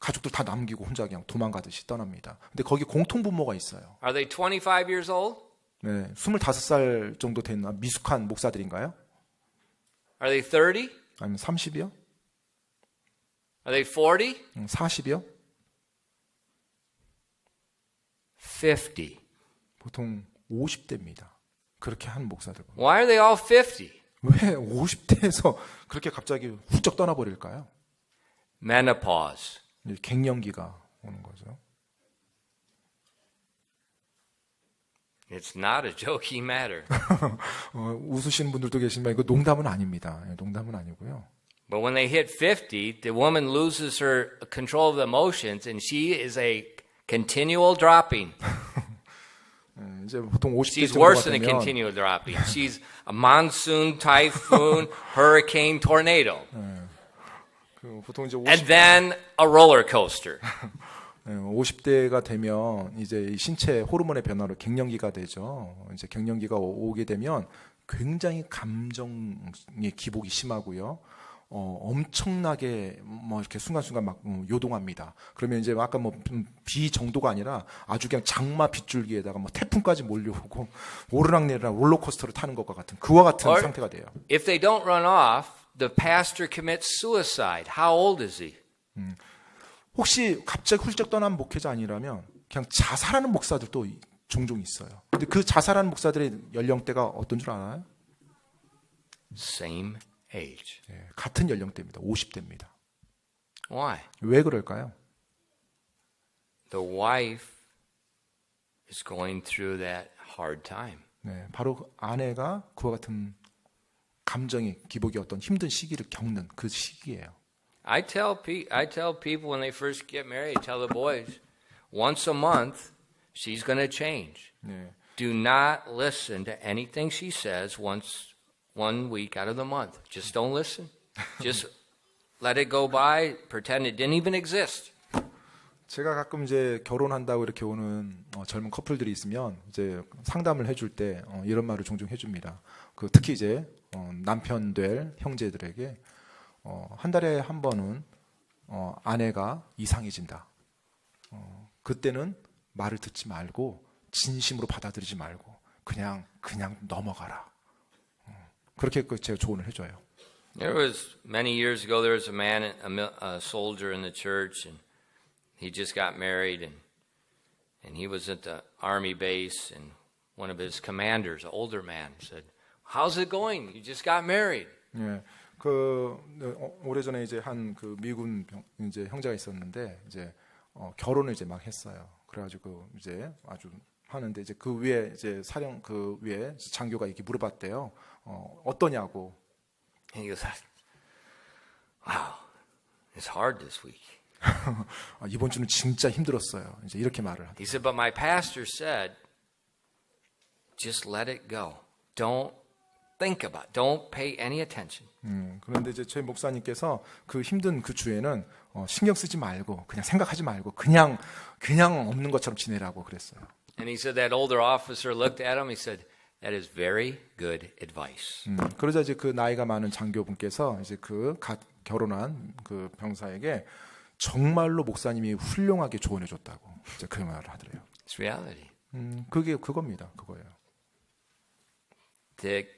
가족들 다 남기고 혼자 그냥 도망가듯이 떠납니다. 근데 거기 공통분모가 있어요. Are they 25 years old? 네, 25살 정도 된 미숙한 목사들인가요? Are they 30? 아니면 30이요? Are they 40? 40이요? 50. 보통 50대입니다. 그렇게 하는 목사들 보면. Why are they all 50? 왜 50대에서 그렇게 갑자기 훌쩍 떠나버릴까요? Menopause. 갱년기가 오는 거죠. It's not a joking matter. 웃으시는 분들도 계시지만 이거 농담은 아닙니다. 농담은 아니고요. But when they hit 50, the woman loses her control of the emotions, and she is a continual dropping. 이제 보통 50대 She's 정도가 worse than a 되면 continual dropping. She's a monsoon, typhoon, hurricane, tornado, 그 보통 이제 and then a roller coaster. 50대가 되면 이제 이 신체 호르몬의 변화로 갱년기가 되죠. 이제 갱년기가 오게 되면 굉장히 감정의 기복이 심하고요. 엄청나게 뭐 이렇게 순간순간 막 요동합니다. 그러면 이제 아까 뭐 비 정도가 아니라 아주 그냥 장마 빗줄기에다가 뭐 태풍까지 몰려오고 오르락내리락 롤러코스터를 타는 것과 같은 그와 같은 Or- 상태가 돼요. If they don't run off, the pastor commits suicide. How old is he? 혹시 갑자기 훌쩍 떠난 목회자 아니라면 그냥 자살하는 목사들도 종종 있어요. 근데 그 자살하는 목사들의 연령대가 어떤 줄 알아요? Same age. 같은 연령대입니다. 50대입니다. Why? 왜 그럴까요? The wife is going through that hard time. 네, 바로 그 아내가 그와 같은 감정의 기복이 어떤 힘든 시기를 겪는 그 시기예요. I tell people when they first get married, I tell the boys, once a month, she's going to change. 네, Do not listen to anything she says one week out of the month. Just don't listen. Just let it go by. Pretend it didn't even exist. 제가 가끔 이제 결혼한다고 이렇게 오는 젊은 커플들이 있으면 이제 상담을 해줄 때 이런 말을 종종 해줍니다. 그 특히 이제 남편 될 형제들에게 한 달에 한 번은 아내가 이상해진다. 그때는 말을 듣지 말고 진심으로 받아들이지 말고 그냥 넘어가라. 그렇게 제가 조언을 해줘요. There was many years ago. There was a man, a soldier in the church, and he just got married, and he was at the army base, and one of his commanders, an older man, said, "How's it going? You just got married." 예, 오래전에 이제 한 그 미군 이제 형제가 있었는데 이제 결혼을 이제 막 했어요. 그래가지고 이제 아주 하는데 이제 그 위에 이제 사령 그 위에 장교가 이렇게 물어봤대요. 어떠냐고. And he goes, "Wow, it's hard this week." 이번 주는 진짜 힘들었어요. 이제 이렇게 말을 하더라고요. He said, "But my pastor said, just let it go. Don't think about it. Don't pay any attention." 그런데 이제 저희 목사님께서 그 힘든 그 주에는 신경 쓰지 말고 그냥 생각하지 말고 그냥 없는 것처럼 지내라고 그랬어요. And he said that older officer looked at him. He said, "That is very good advice." 그러자 이제 그 나이가 많은 장교분께서 이제 그 갓 결혼한 그 병사에게 정말로 목사님이 훌륭하게 조언해 줬다고 이제 그 말을 하더래요. It's reality. 그게 그겁니다. 그거예요. The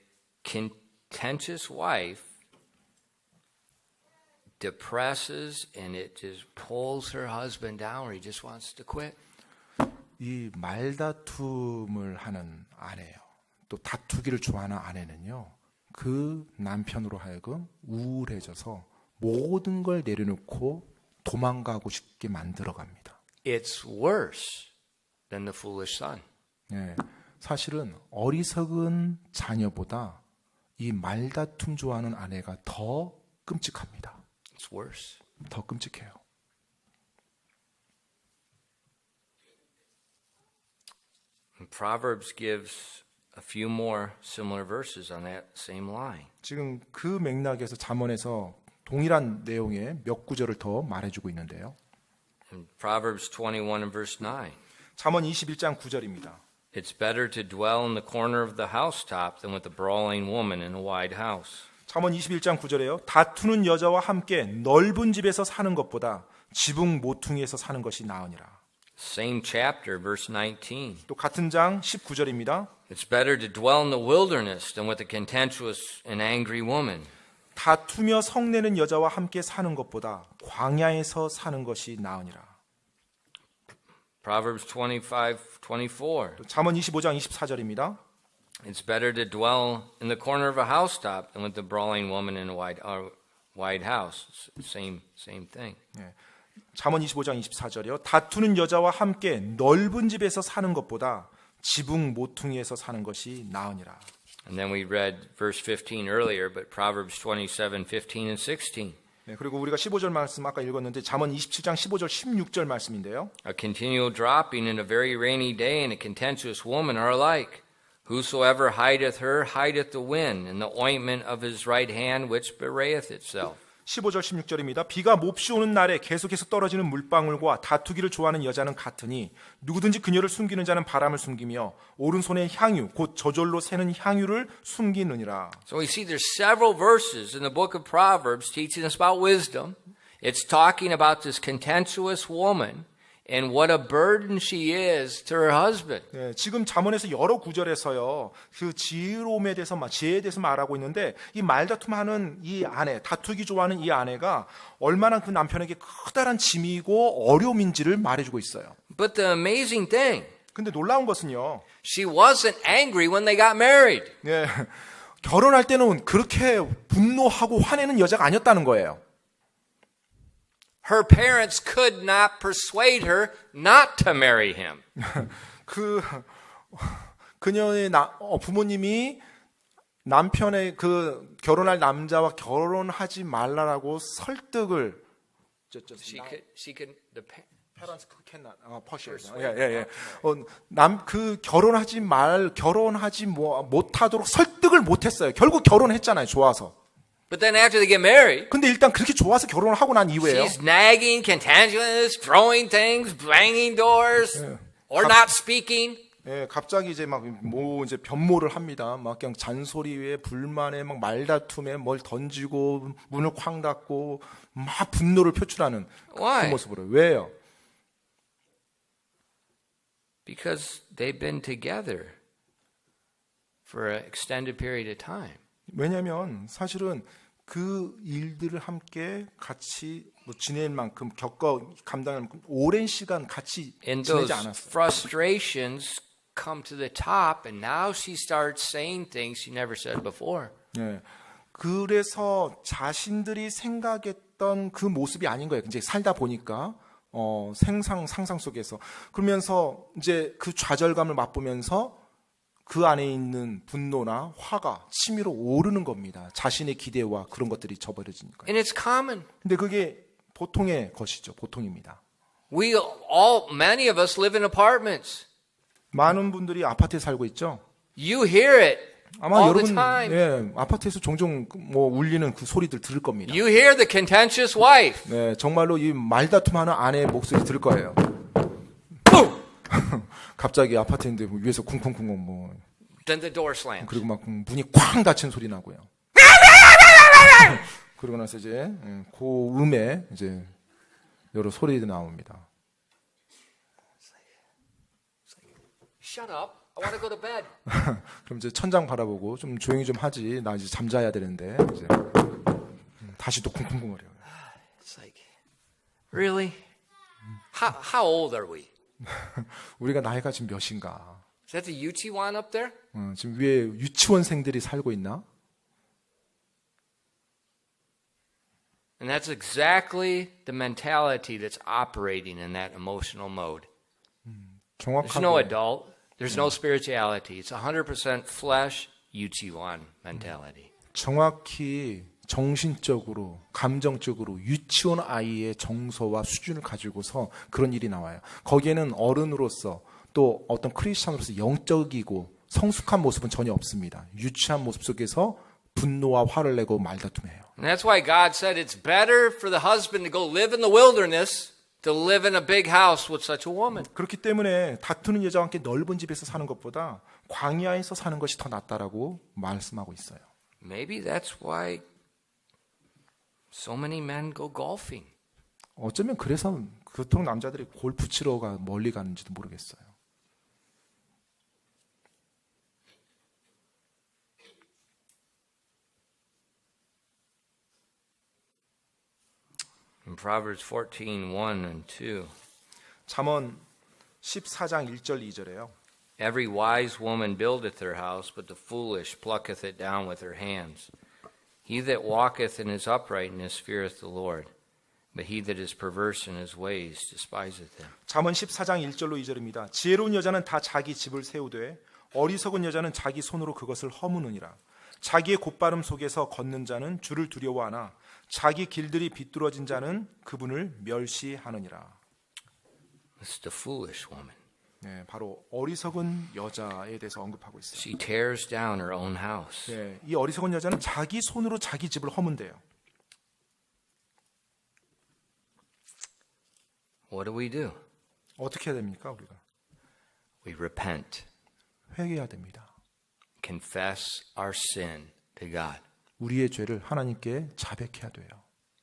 contentious wife depresses and it just pulls her husband down, or he just wants to quit. 이 말다툼을 하는 아내요. 또 다투기를 좋아하는 아내는요. 그 남편으로 하여금 우울해져서 모든 걸 내려놓고 도망가고 싶게 만들어갑니다. It's worse than the foolish son. 네, 사실은 어리석은 자녀보다 이 말다툼 좋아하는 아내가 더 끔찍합니다. It's worse. 더 끔찍해요. And Proverbs gives a few more similar verses on that same line. 지금 그 맥락에서 잠언에서 동일한 내용의 몇 구절을 더 말해주고 있는데요. In Proverbs 21 and verse 9. 잠언 21장 9절입니다. It's better to dwell in the corner of the housetop than with a brawling woman in a wide house. 잠언 21장 9절에요. 다투는 여자와 함께 넓은 집에서 사는 것보다 지붕 모퉁이에서 사는 것이 나으니라. Same chapter, verse 19. 또 같은 장 19절입니다. It's better to dwell in the wilderness than with a contentious and angry woman. 다투며 성내는 여자와 함께 사는 것보다 광야에서 사는 것이 나으니라. Proverbs 25:24. 또 잠언 25장 24절입니다. It's better to dwell in the corner of a housetop than with the brawling woman in a wide house. Same thing. 잠언 25장 24절이요. 다투는 여자와 함께 넓은 집에서 사는 것보다 지붕 모퉁이에서 사는 것이 나으니라. And then we read verse 15 earlier, but Proverbs 27:15 and 16. 네, 그리고 우리가 15절 말씀 아까 읽었는데 잠언 27장 15절 16절 말씀인데요. A continual dropping in a very rainy day and a contentious woman are alike. Whosoever hideth her hideth the wind, and the ointment of his right hand which bewrayeth itself. 15절 16절입니다. 비가 몹시 오는 날에 계속해서 떨어지는 물방울과 다투기를 좋아하는 여자는 같으니 누구든지 그녀를 숨기는 자는 바람을 숨기며 오른손에 향유 곧 저절로 새는 향유를 숨기느니라. So we see there's several verses in the book of Proverbs teaching us about wisdom. It's talking about this contentious woman and what a burden she is to her husband. 네, 지금 잠언에서 여러 구절에서요. 그 지혜로움에 대해서 지혜에 대해서 말하고 있는데 이 말다툼하는 이 아내, 다투기 좋아하는 이 아내가 얼마나 그 남편에게 커다란 짐이고 어려움인지를 말해주고 있어요. But the amazing thing, 근데 놀라운 것은요. she wasn't angry when they got married. 네, 결혼할 때는 그렇게 분노하고 화내는 여자가 아니었다는 거예요. Her parents could not persuade her not to marry him. 그녀의 부모님이 남편의 그 결혼할 남자와 결혼하지 말라라고 설득을 She could the parents cannot persuade. 예. 결혼하지 못하도록 설득을 못했어요. 결국 결혼했잖아요. 좋아서. But then after they get married, 근데 일단 그렇게 좋아서 결혼을 하고 난 이후에요. she's nagging, contentious, throwing things, banging doors, or not speaking. 예, 갑자기 이제 이제 변모를 합니다. 막 그냥 잔소리에 불만에 막 말다툼에 뭘 던지고 문을 쾅 닫고 막 분노를 표출하는 그 Why? 모습으로. 왜요? Because they've been together for an extended period of time. 왜냐하면 사실은 그 일들을 함께 같이 지낼 만큼 감당할 만큼 오랜 시간 같이 And those 지내지 않았어요. frustrations come to the top, and now she starts saying things she never said before. 네. 그래서 자신들이 생각했던 그 모습이 아닌 거예요. 이제 살다 보니까 상상 속에서 그러면서 이제 그 좌절감을 맛보면서 그 안에 있는 분노나 화가 치밀어 오르는 겁니다. 자신의 기대와 그런 것들이 저버려지니까. And it's common. 근데 그게 보통의 것이죠. 보통입니다. Many of us live in apartments. 많은 분들이 아파트에 살고 있죠. You hear it 아마 all the 여러분 time. 예, 아파트에서 종종 뭐 울리는 그 소리들 들을 겁니다. You hear the contentious wife. 네, 정말로 이 말다툼하는 아내의 목소리 들을 거예요. 갑자기 아파트인데 위에서 쿵쿵쿵쿵 뭐 Then the door slams. 그리고 막 문이 쾅 닫힌 소리 나고요. 그러고 나서 이제 고음에 이제 여러 소리들이 나옵니다. Shut up. I want to go to bed. 그럼 이제 천장 바라보고 좀 조용히 좀 하지. 나 이제 잠자야 되는데 이제 다시 또 쿵쿵쿵거려요. It's like, really? How old are we? 우리가 나이가 지금 몇인가? Is that the UT1 up there? 지금 위에 유치원생들이 살고 있나? And that's exactly the mentality that's operating in that emotional mode. There's no 정확하게 adult. There's no spirituality. It's 100% flesh, UT1 mentality. 정확히 정신적으로, 감정적으로 유치원 아이의 정서와 수준을 가지고서 그런 일이 나와요. 거기에는 어른으로서 또 어떤 크리스찬으로서 영적이고 성숙한 모습은 전혀 없습니다. 유치한 모습 속에서 분노와 화를 내고 말다툼해요. And that's why God said it's better for the husband to go live in the wilderness to live in a big house with such a woman. 그렇기 때문에 다투는 여자와 함께 넓은 집에서 사는 것보다 광야에서 사는 것이 더 낫다라고 말씀하고 있어요. Maybe that's why so many men go golfing. 어쩌면 그래서 그토록 남자들이 골프 치러 멀리 가는지도 모르겠어요. In Proverbs 14:1 and 2, 잠언 14장 1절 2절에요. every wise woman buildeth her house, but the foolish plucketh it down with her hands. He that walketh in his uprightness feareth the Lord, but he that is perverse in his ways despiseth him. 잠언 14장 1절로 2절입니다. 지혜로운 여자는 다 자기 집을 세우되 어리석은 여자는 자기 손으로 그것을 허무느니라. 자기의 곧바름 속에서 걷는 자는 주를 두려워하나 자기 길들이 비뚤어진 자는 그분을 멸시하느니라. This is the foolish woman. 네, 바로 어리석은 여자에 대해서 언급하고 있어요. She tears down her own house. 네, 이 어리석은 여자는 자기 손으로 자기 집을 허문대요. What do we do? 어떻게 해야 됩니까, 우리가? We repent, 회개해야 됩니다. confess our sin to God. 우리의 죄를 하나님께 자백해야 돼요.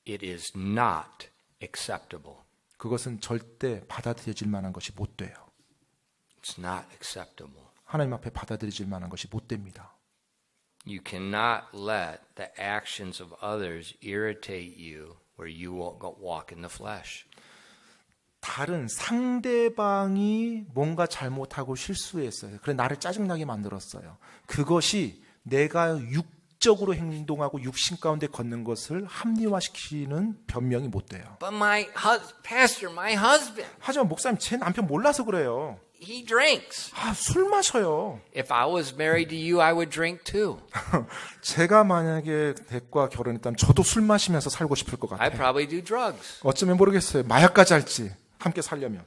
It is not acceptable. 그것은 절대 받아들여질 만한 것이 못 돼요. It's not acceptable. 하나님 앞에 받아들여질 만한 것이 못 됩니다. You cannot let the actions of others irritate you where you walk in the flesh. 다른 상대방이 뭔가 잘못하고 실수했어요. 그래 나를 짜증나게 만들었어요. 그것이 내가 육적으로 행동하고 육신 가운데 걷는 것을 합리화시키는 변명이 못 돼요. But Pastor, my husband, 하지만 목사님 제 남편 몰라서 그래요. he drinks. 술 마셔요. If I was married to you, I would drink too. 제가 만약에 댁과 결혼했다면 저도 술 마시면서 살고 싶을 것 I'd 같아요. probably do drugs. 어쩌면 모르겠어요. 마약까지 할지 함께 살려면.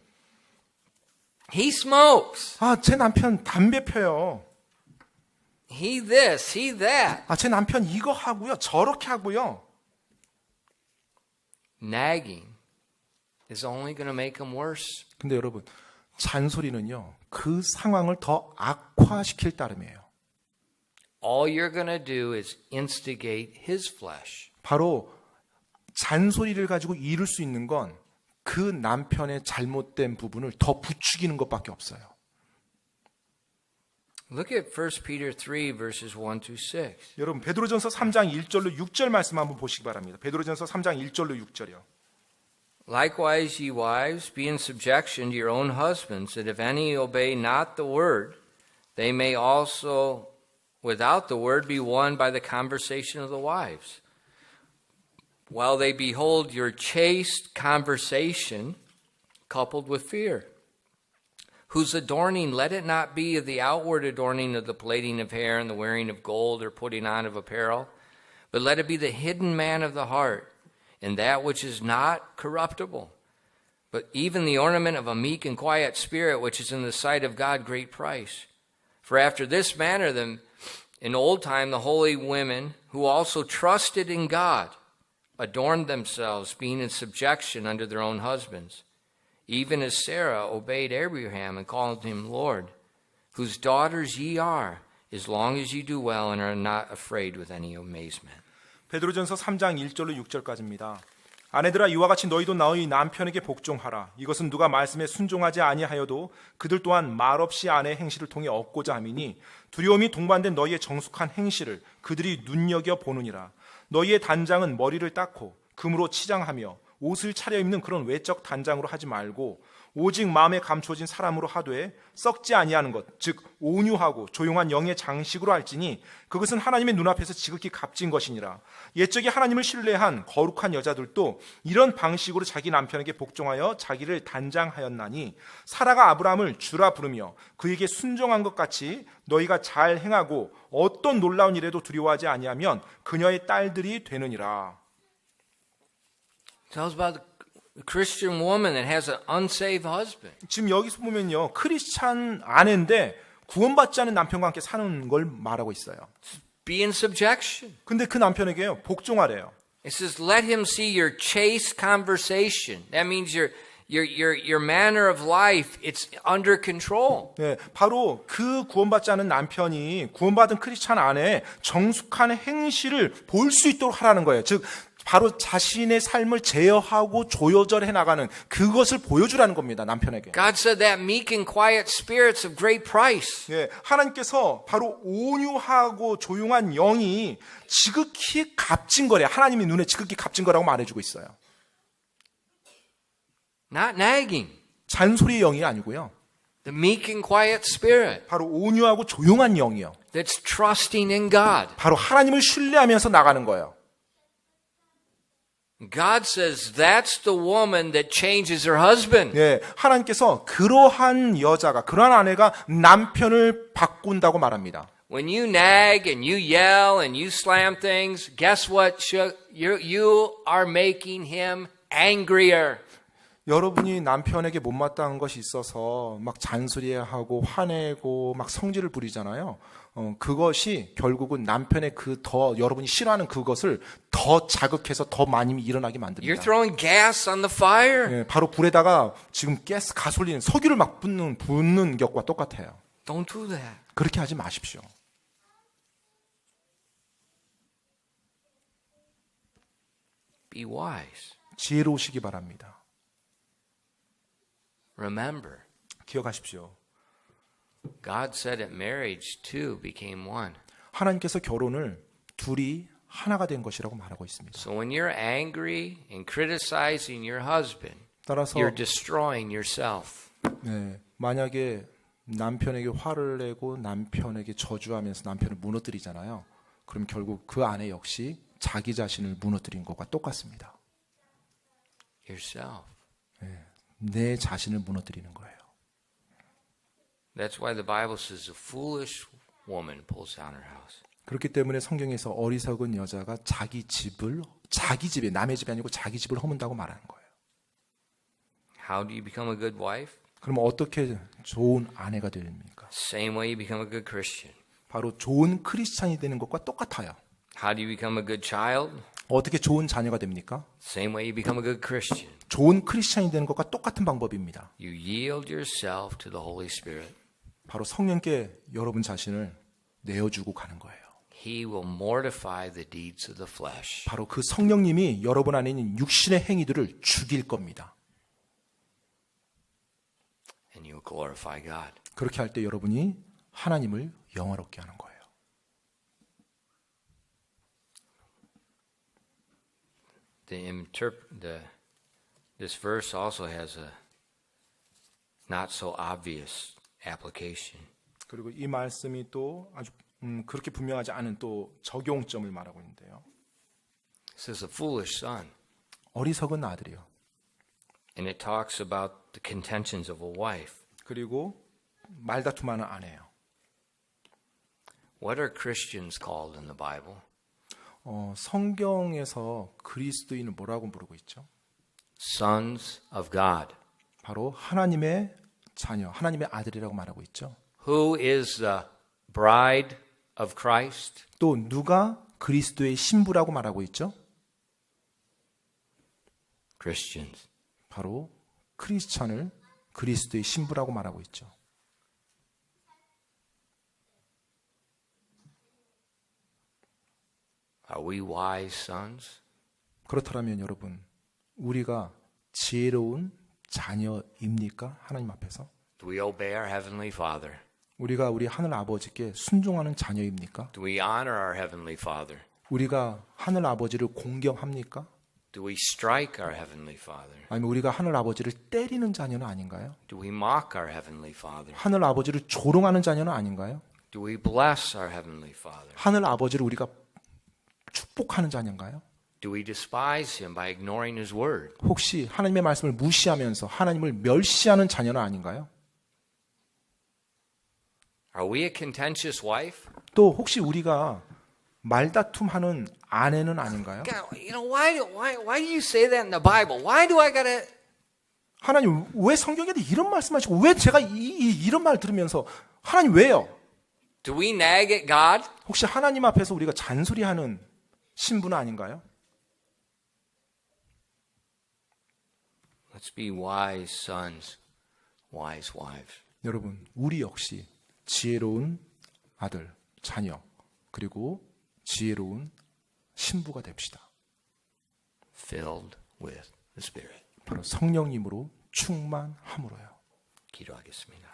He smokes. 제 남편 담배 펴요. He this, he that. 제 남편 이거 하고요. 저렇게 하고요. Nagging is only going to make him worse. 근데 여러분, 잔소리는요. 그 상황을 더 악화시킬 따름이에요. All you're going to do is instigate his flesh. 바로 잔소리를 가지고 이룰 수 있는 건 그 남편의 잘못된 부분을 더 부추기는 것밖에 없어요. Look at 1 Peter 3 verses 1 to 6. 여러분 베드로전서 3장 1절로 6절 말씀 한번 보시기 바랍니다. 베드로전서 3장 1절로 6절이요. Likewise, ye wives, be in subjection to your own husbands, that if any obey not the word, they may also, without the word, be won by the conversation of the wives. While they behold your chaste conversation coupled with fear, whose adorning, let it not be of the outward adorning of the plaiting of hair and the wearing of gold or putting on of apparel, but let it be the hidden man of the heart, in that which is not corruptible, but even the ornament of a meek and quiet spirit, which is in the sight of God great price. For after this manner, in old time, the holy women, who also trusted in God, adorned themselves, being in subjection under their own husbands, even as Sarah obeyed Abraham and called him Lord, whose daughters ye are, as long as ye do well and are not afraid with any amazement. 베드로전서 3장 1절로 6절까지입니다. 아내들아 이와 같이 너희도 너희 남편에게 복종하라. 이것은 누가 말씀에 순종하지 아니하여도 그들 또한 말없이 아내의 행실을 통해 얻고자 함이니 두려움이 동반된 너희의 정숙한 행실을 그들이 눈여겨 보느니라. 너희의 단장은 머리를 닦고 금으로 치장하며 옷을 차려입는 그런 외적 단장으로 하지 말고 오직 마음에 감춰진 사람으로 하되 썩지 아니하는 것, 즉 온유하고 조용한 영의 장식으로 할지니 그것은 하나님의 눈앞에서 지극히 값진 것이니라. 옛적에 하나님을 신뢰한 거룩한 여자들도 이런 방식으로 자기 남편에게 복종하여 자기를 단장하였나니 사라가 아브라함을 주라 부르며 그에게 순종한 것 같이 너희가 잘 행하고 어떤 놀라운 일에도 두려워하지 아니하면 그녀의 딸들이 되느니라. Tells about the Christian woman that has an unsaved husband. 지금 여기서 보면요, 크리스찬 아내인데 구원받지 않은 남편과 함께 사는 걸 말하고 있어요. Be in subjection. 근데 그 남편에게요, 복종하래요. It says, let him see your chaste conversation. That means your manner of life, it's under control. 네, 바로 그 구원받지 않은 남편이 구원받은 크리스찬 아내의 정숙한 행실을 볼 수 있도록 하라는 거예요. 즉 바로 자신의 삶을 제어하고 조절해 나가는 그것을 보여주라는 겁니다. 남편에게. God said that meek and quiet spirit's of great price. 예, 하나님께서 바로 온유하고 조용한 영이 지극히 값진 거래. 하나님의 눈에 지극히 값진 거라고 말해주고 있어요. Not nagging. 잔소리의 영이 아니고요. The meek and quiet spirit 바로 온유하고 조용한 영이요. that's trusting in God. 바로 하나님을 신뢰하면서 나가는 거예요. God says that's the woman that changes her husband. 예, 하나님께서 그러한 여자가, 그러한 아내가 남편을 바꾼다고 말합니다. When you nag and you yell and you slam things, guess what? You are making him angrier. 여러분이 남편에게 못마땅한 것이 있어서 막 잔소리하고 화내고 막 성질을 부리잖아요. 그것이 결국은 남편의 여러분이 싫어하는 그것을 더 자극해서 더 많이 일어나게 만듭니다. You're throwing gas on the fire. 예, 바로 불에다가 지금 가솔린, 석유를 막 붓는 격과 똑같아요. Don't do that. 그렇게 하지 마십시오. Be wise. 지혜로우시기 바랍니다. Remember, 기억하십시오. God said at marriage two became one. 하나님께서 결혼을 둘이 하나가 된 것이라고 말하고 있습니다. So when you're angry and criticizing your husband, 따라서 you're destroying yourself. 네, 만약에 남편에게 화를 내고 남편에게 저주하면서 남편을 무너뜨리잖아요. 그럼 결국 그 아내 역시 자기 자신을 무너뜨린 것과 똑같습니다. Yourself. 네, 내 자신을 무너뜨리는 거예요. That's why the Bible says a foolish woman pulls down her house. 그렇기 때문에 성경에서 어리석은 여자가 자기 집에 남의 집이 아니고 자기 집을 허문다고 말하는 거예요. How do you become a good wife? 그럼 어떻게 좋은 아내가 됩니까? Same way you become a good Christian. 바로 좋은 크리스찬이 되는 것과 똑같아요. How do you become a good child? 어떻게 좋은 자녀가 됩니까? Same way you become a good Christian. 좋은 크리스찬이 되는 것과 똑같은 방법입니다. You yield yourself to the Holy Spirit. 바로 성령께 여러분 자신을 내어주고 가는 거예요. He will mortify the deeds of the flesh. 바로 그 성령님이 여러분 안에 있는 육신의 행위들을 죽일 겁니다. And you will glorify God. 그렇게 할 때 여러분이 하나님을 영화롭게 하는 거예요. This verse also has a not so obvious application. 그리고 이 말씀이 또 아주 그렇게 분명하지 않은 또 적용점을 말하고 있는데요. It says a foolish son, 어리석은 아들이요. and it talks about the contentions of a wife. 그리고 말다툼하는 아내요. What are Christians called in the Bible? 성경에서 그리스도인을 뭐라고 부르고 있죠? Sons of God. 바로 하나님의 자녀, 하나님의 아들이라고 말하고 있죠. Who is the bride of Christ? 또 누가 그리스도의 신부라고 말하고 있죠? Christians. 바로 크리스찬을 그리스도의 신부라고 말하고 있죠. Are we wise sons? 그렇다면 여러분, 우리가 지혜로운 자녀입니까? 하나님 앞에서? Do we obey our heavenly Father? 우리가 우리 하늘 아버지께 순종하는 자녀입니까? Do we honor our heavenly Father? 우리가 하늘 아버지를 공경합니까? Do we strike our heavenly Father? 아니면 우리가 하늘 아버지를 때리는 자녀는 아닌가요? Do we mock our heavenly Father? 하늘 아버지를 조롱하는 자녀는 아닌가요? Do we bless our heavenly Father? 하늘 아버지를 우리가 축복하는 자녀인가요? Do we despise him by ignoring his word? 혹시 하나님의 말씀을 무시하면서 하나님을 멸시하는 자녀는 아닌가요? Are we a contentious wife? 또 혹시 우리가 말다툼하는 아내는 아닌가요? God, why do you say that in the Bible? Why do I gotta? 하나님 왜 성경에 이런 말씀하시고 왜 제가 이런 말 들으면서 하나님 왜요? Do we nag at God? 혹시 하나님 앞에서 우리가 잔소리하는 신부는 아닌가요? Let's be wise sons, wise wives. 여러분, 우리 역시 지혜로운 아들, 자녀, 그리고 지혜로운 신부가 됩시다. Filled with the Spirit. 바로 성령님으로 충만함으로요. 기도하겠습니다.